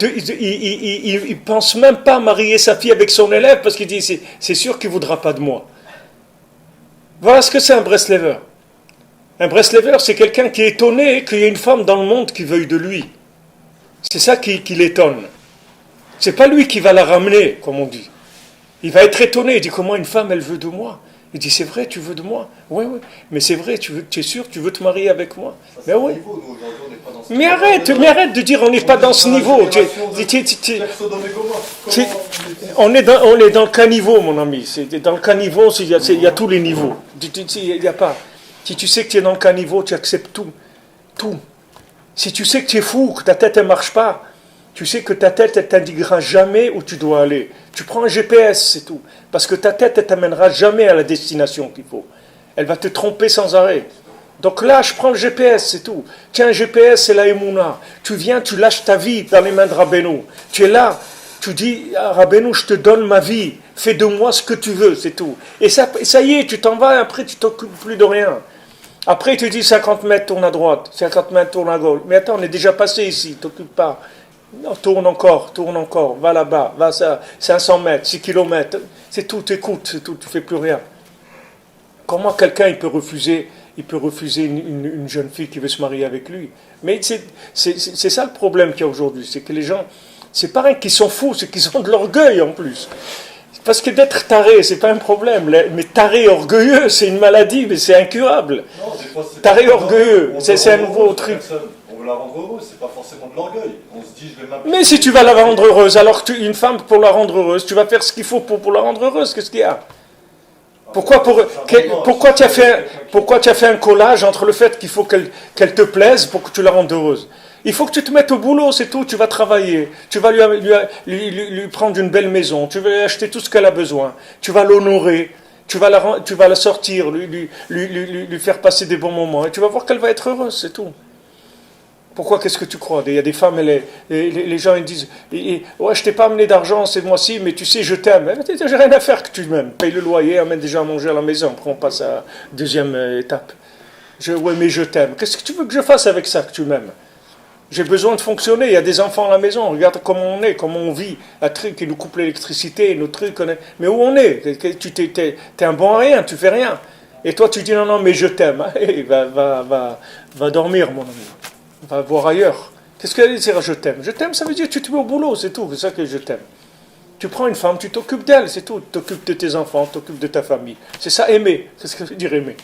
il pense même pas marier sa fille avec son élève parce qu'il dit c'est sûr qu'il ne voudra pas de moi. Voilà ce que c'est un Breslever. Un Breslever, c'est quelqu'un qui est étonné qu'il y ait une femme dans le monde qui veuille de lui. C'est ça qui l'étonne. C'est pas lui qui va la ramener, comme on dit. Il va être étonné, il dit comment une femme elle veut de moi. Il dit c'est vrai, tu veux de moi. Oui, oui, mais c'est vrai, tu es sûr, tu veux te marier avec moi. Mais oui. Mais arrête de dire on n'est pas dans ce niveau. On est dans le caniveau, mon ami. Dans le caniveau, il y a tous les niveaux. Il n'y a pas. Si tu sais que tu es dans le caniveau, tu acceptes tout. Tout. Si tu sais que tu es fou, que ta tête ne marche pas, tu sais que ta tête ne t'indiquera jamais où tu dois aller. Tu prends un GPS, c'est tout. Parce que ta tête ne t'amènera jamais à la destination qu'il faut. Elle va te tromper sans arrêt. Donc là, je prends le GPS, c'est tout. Tiens, un GPS, c'est la Emouna. Tu viens, tu lâches ta vie dans les mains de Rabbeinu. Tu es là, tu dis, ah, Rabbeinu, je te donne ma vie. Fais de moi ce que tu veux, c'est tout. Et ça y est, tu t'en vas, et après, tu t'occupes plus de rien. Après, tu dis 50 mètres, tourne à droite. 50 mètres, tourne à gauche. Mais attends, on est déjà passé ici, t'occupe pas. Non, tourne encore, va là-bas, va ça, 500 mètres, 6 kilomètres, c'est tout, t'écoutes, c'est tout, tu fais plus rien. Comment quelqu'un il peut refuser une jeune fille qui veut se marier avec lui? Mais c'est ça le problème qu'il y a aujourd'hui, c'est que les gens, c'est pas rien qu'ils sont fous, c'est qu'ils ont de l'orgueil en plus. Parce que d'être taré, c'est pas un problème, mais taré orgueilleux, c'est une maladie, mais c'est incurable. Non, des fois, taré orgueilleux, c'est un nouveau truc. On veut la rendre heureuse, c'est pas forcément de l'orgueil. On se dit, je vais m'appliquer. Mais si tu vas la rendre heureuse, alors une femme, pour la rendre heureuse, tu vas faire ce qu'il faut pour la rendre heureuse, qu'est-ce qu'il y a? Pourquoi tu as fait un collage entre le fait qu'il faut qu'elle te plaise pour que tu la rendes heureuse? Il faut que tu te mettes au boulot, c'est tout, tu vas travailler, tu vas lui prendre une belle maison, tu vas lui acheter tout ce qu'elle a besoin, tu vas l'honorer, tu vas la sortir, lui faire passer des bons moments, et tu vas voir qu'elle va être heureuse, c'est tout. Pourquoi, qu'est-ce que tu crois? Il y a des femmes, les gens ils disent ouais, je t'ai pas amené d'argent ces mois-ci, mais tu sais, je t'aime. J'ai rien à faire que tu m'aimes. Paye le loyer, amène déjà à manger à la maison. Après, on passe à la deuxième étape. Ouais, mais je t'aime. Qu'est-ce que tu veux que je fasse avec ça que tu m'aimes? J'ai besoin de fonctionner. Il y a des enfants à la maison. Regarde comment on est, comment on vit. Un truc qui nous coupe l'électricité, nos trucs. Mais où on est? T'es un bon à rien, tu fais rien. Et toi, tu dis non, mais je t'aime. Va dormir, mon ami. Va voir ailleurs. Qu'est-ce qu'elle dit dire je t'aime? Je t'aime, ça veut dire que tu te mets au boulot, c'est tout. C'est ça que je t'aime. Tu prends une femme, tu t'occupes d'elle, c'est tout. Tu t'occupes de tes enfants, tu t'occupes de ta famille. C'est ça, aimer. C'est ce que veut dire aimer.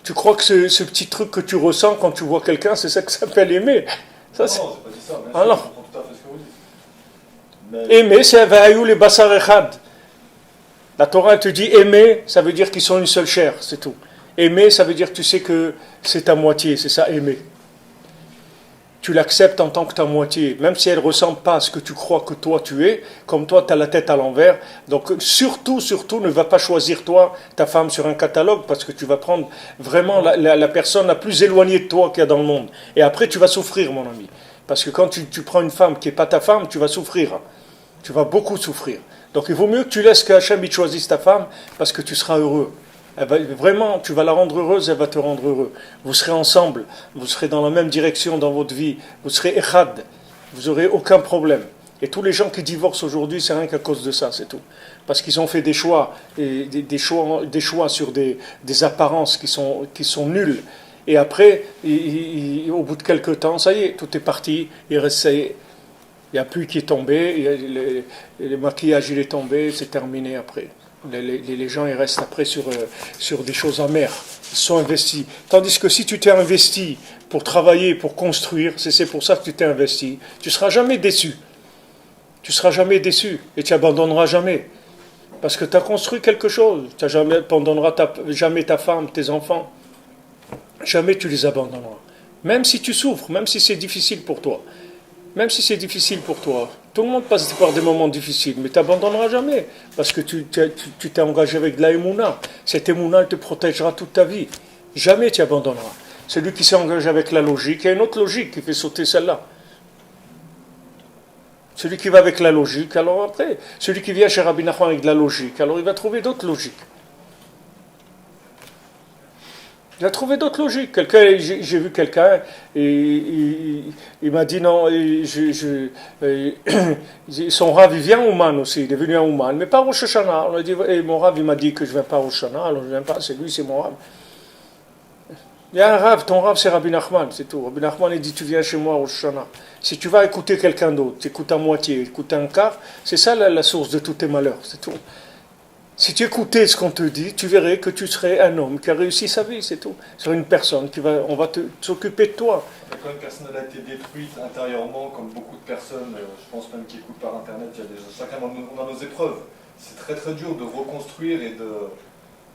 Tu crois que ce petit truc que tu ressens quand tu vois quelqu'un, c'est ça que ça s'appelle aimer? Ça, c'est... Non, c'est pas dit ça. Alors, je comprends tout à fait ce que vous dites. Mais... aimer, c'est Vaïou les Bassar Echad. La Torah te dit aimer, ça veut dire qu'ils sont une seule chair, c'est tout. Aimer, ça veut dire que tu sais que c'est ta moitié, c'est ça, aimer. Tu l'acceptes en tant que ta moitié, même si elle ne ressemble pas à ce que tu crois que toi tu es, comme toi tu as la tête à l'envers. Donc surtout, ne va pas choisir toi, ta femme sur un catalogue, parce que tu vas prendre vraiment la personne la plus éloignée de toi qu'il y a dans le monde. Et après tu vas souffrir, mon ami. Parce que quand tu prends une femme qui n'est pas ta femme, tu vas souffrir. Tu vas beaucoup souffrir. Donc il vaut mieux que tu laisses qu'Hachem choisisse ta femme, parce que tu seras heureux. Vraiment, tu vas la rendre heureuse, elle va te rendre heureux. Vous serez ensemble, vous serez dans la même direction dans votre vie, vous serez echad, vous n'aurez aucun problème. Et tous les gens qui divorcent aujourd'hui, c'est rien qu'à cause de ça, c'est tout. Parce qu'ils ont fait des choix, et des choix sur des apparences qui sont nulles. Et après, au bout de quelques temps, ça y est, tout est parti, il reste, ça y est. Il y a la pluie qui est tombée, le maquillage il est tombé, c'est terminé après. Les gens ils restent après sur des choses amères. Ils sont investis. Tandis que si tu t'es investi pour travailler, pour construire, c'est pour ça que tu t'es investi, tu ne seras jamais déçu. Tu ne seras jamais déçu et tu n'abandonneras jamais. Parce que tu as construit quelque chose. Tu n'abandonneras jamais ta femme, tes enfants. Jamais tu les abandonneras. Même si tu souffres, même si c'est difficile pour toi. Même si c'est difficile pour toi, tout le monde passe par des moments difficiles, mais tu n'abandonneras jamais, parce que tu t'es engagé avec de la émouna. Cette émouna, elle te protégera toute ta vie. Jamais tu abandonneras. Celui qui s'est engagé avec la logique, il y a une autre logique qui fait sauter celle-là. Celui qui va avec la logique, alors après, celui qui vient chez Rabbi Nachman avec de la logique, alors il va trouver d'autres logiques. Il a trouvé d'autres logiques. J'ai vu quelqu'un, et il m'a dit non, son Rav il vient à Ouman aussi, il est venu à Ouman, mais pas au Rosh Hashanah. On a dit, mon Rav il m'a dit que je ne viens pas au Rosh Hashanah, alors je ne viens pas, c'est lui, c'est mon Rav. Il y a un rave, ton rave c'est Rabbi Nachman, c'est tout. Rabbi Nachman il dit tu viens chez moi au Rosh Hashanah. Si tu vas écouter quelqu'un d'autre, tu écoutes à moitié, écoutes un quart, c'est ça la source de tous tes malheurs, c'est tout. Si tu écoutais ce qu'on te dit, tu verrais que tu serais un homme qui a réussi sa vie, c'est tout. C'est une personne on va s'occuper de toi. Quand une personne elle a été détruite intérieurement, comme beaucoup de personnes, je pense même qui écoutent par internet, chacun on a nos épreuves. C'est très très dur de reconstruire et de...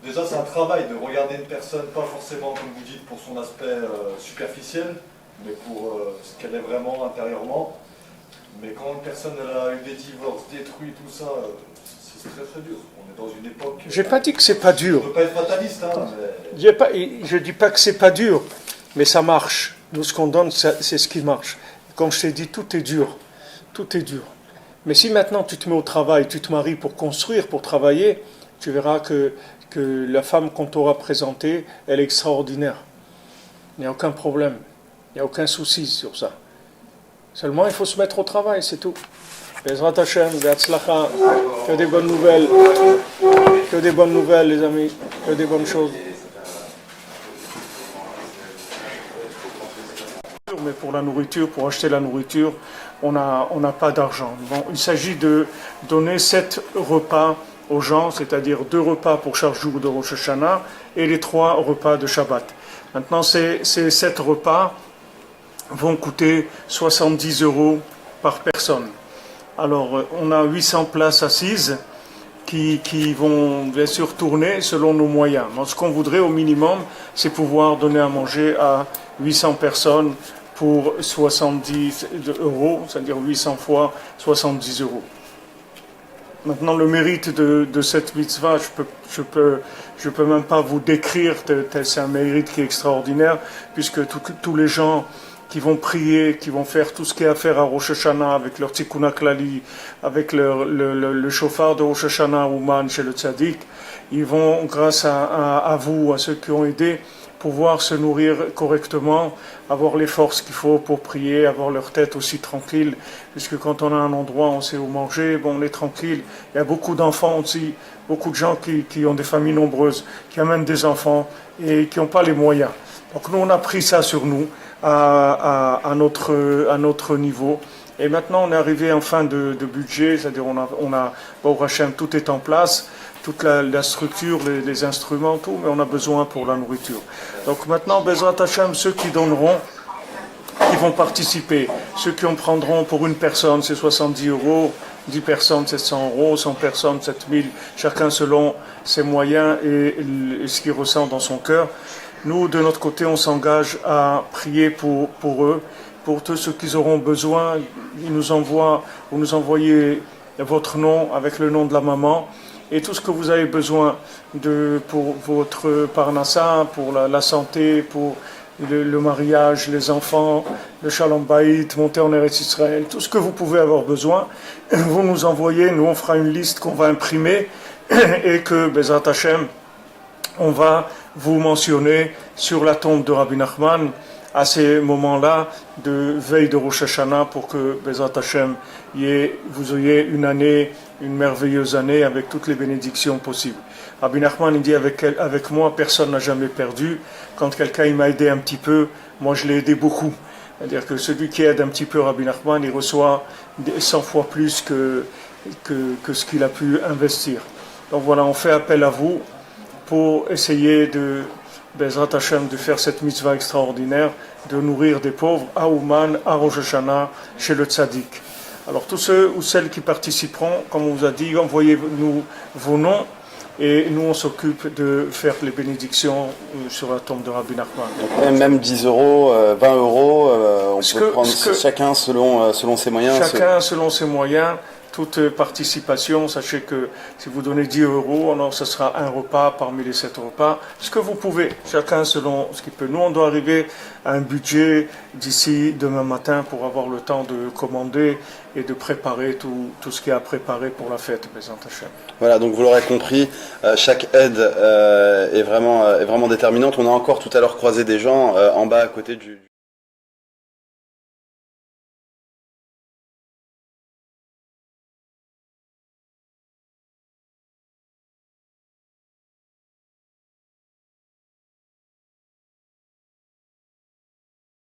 Déjà c'est un travail de regarder une personne, pas forcément comme vous dites pour son aspect superficiel, mais pour ce qu'elle est vraiment intérieurement. Mais quand une personne elle a eu des divorces, détruits, tout ça, c'est très très dur. On est dans une époque... J'ai pas dit que c'est pas dur. Je ne veux pas être fataliste, hein, mais... Je dis pas que c'est pas dur, mais ça marche. Nous, ce qu'on donne, c'est ce qui marche. Comme je t'ai dit, tout est dur. Tout est dur. Mais si maintenant tu te mets au travail, tu te maries pour construire, pour travailler, tu verras que la femme qu'on t'aura présentée, elle est extraordinaire. Il n'y a aucun problème. Il n'y a aucun souci sur ça. Seulement, il faut se mettre au travail, c'est tout. Bezrat Hashem, Be'atzlacha, que des bonnes nouvelles. Que des bonnes nouvelles, les amis. Que des bonnes choses. Mais pour la nourriture, pour acheter la nourriture, on n'a pas d'argent. Bon, il s'agit de donner 7 repas aux gens, c'est-à-dire 2 repas pour chaque jour de Rosh Hashanah et les 3 repas de Shabbat. Maintenant, ces 7 repas vont coûter 70 € par personne. Alors, on a 800 places assises qui vont bien sûr tourner selon nos moyens. Donc, ce qu'on voudrait au minimum, c'est pouvoir donner à manger à 800 personnes pour 70 €, c'est-à-dire 800 fois 70 €. Maintenant, le mérite de cette mitzvah, je peux même pas vous décrire, c'est un mérite qui est extraordinaire, puisque tous les gens qui vont prier, qui vont faire tout ce qu'il y a à faire à Rosh Hashanah, avec leur tikkun klali, avec le chauffard de Rosh Hashanah Ouman chez le tzaddik, ils vont, grâce à vous, à ceux qui ont aidé, pouvoir se nourrir correctement, avoir les forces qu'il faut pour prier, avoir leur tête aussi tranquille, puisque quand on a un endroit, on sait où manger, bon, on est tranquille. Il y a beaucoup d'enfants aussi, beaucoup de gens qui ont des familles nombreuses, qui amènent des enfants et qui n'ont pas les moyens. Donc nous, on a pris ça sur nous, à notre niveau. Et maintenant, on est arrivé en fin de budget, c'est-à-dire on a Baruch Hashem, tout est en place, toute la structure, les instruments, tout, mais on a besoin pour la nourriture. Donc maintenant, Bezrat Hashem, ceux qui donneront, qui vont participer, ceux qui en prendront pour une personne, c'est 70 €, 10 personnes, 700 €, 100 personnes, 7000, chacun selon ses moyens et ce qu'il ressent dans son cœur. Nous, de notre côté, on s'engage à prier pour eux, pour tous ceux qui auront besoin. Vous nous envoyez votre nom avec le nom de la maman et tout ce que vous avez besoin pour votre parnassa, pour la santé, pour le mariage, les enfants, le shalom bayit, monter en Eretz Israël, tout ce que vous pouvez avoir besoin, vous nous envoyez, nous on fera une liste qu'on va imprimer et que, Bezrat Hashem, on va vous mentionner sur la tombe de Rabbi Nachman à ces moments-là de veille de Rosh Hashanah pour que, Bezrat Hashem, vous ayez une merveilleuse année avec toutes les bénédictions possibles. Rabbi Nachman il dit avec moi, personne n'a jamais perdu. Quand quelqu'un m'a aidé un petit peu, moi je l'ai aidé beaucoup. C'est-à-dire que celui qui aide un petit peu Rabbi Nachman, il reçoit 100 fois plus que ce qu'il a pu investir. Donc voilà, on fait appel à vous pour essayer Bezrat Hashem, de faire cette mitzvah extraordinaire, de nourrir des pauvres à Ouman, à Rosh Hashanah, chez le tzaddik. Alors tous ceux ou celles qui participeront, comme on vous a dit, envoyez-nous vos noms et nous on s'occupe de faire les bénédictions sur la tombe de Rabbi Nachman. Même 10 €, 20 €, on peut prendre chacun selon ses moyens. Chacun selon ses moyens. Toute participation, sachez que si vous donnez 10 €, alors ce sera un repas parmi les 7 repas. Ce que vous pouvez, chacun selon ce qu'il peut. Nous, on doit arriver à un budget d'ici demain matin pour avoir le temps de commander et de préparer tout ce qu'il y a à préparer pour la fête, Bezrat Hashem. Voilà, donc vous l'aurez compris, chaque aide est vraiment déterminante. On a encore tout à l'heure croisé des gens en bas à côté du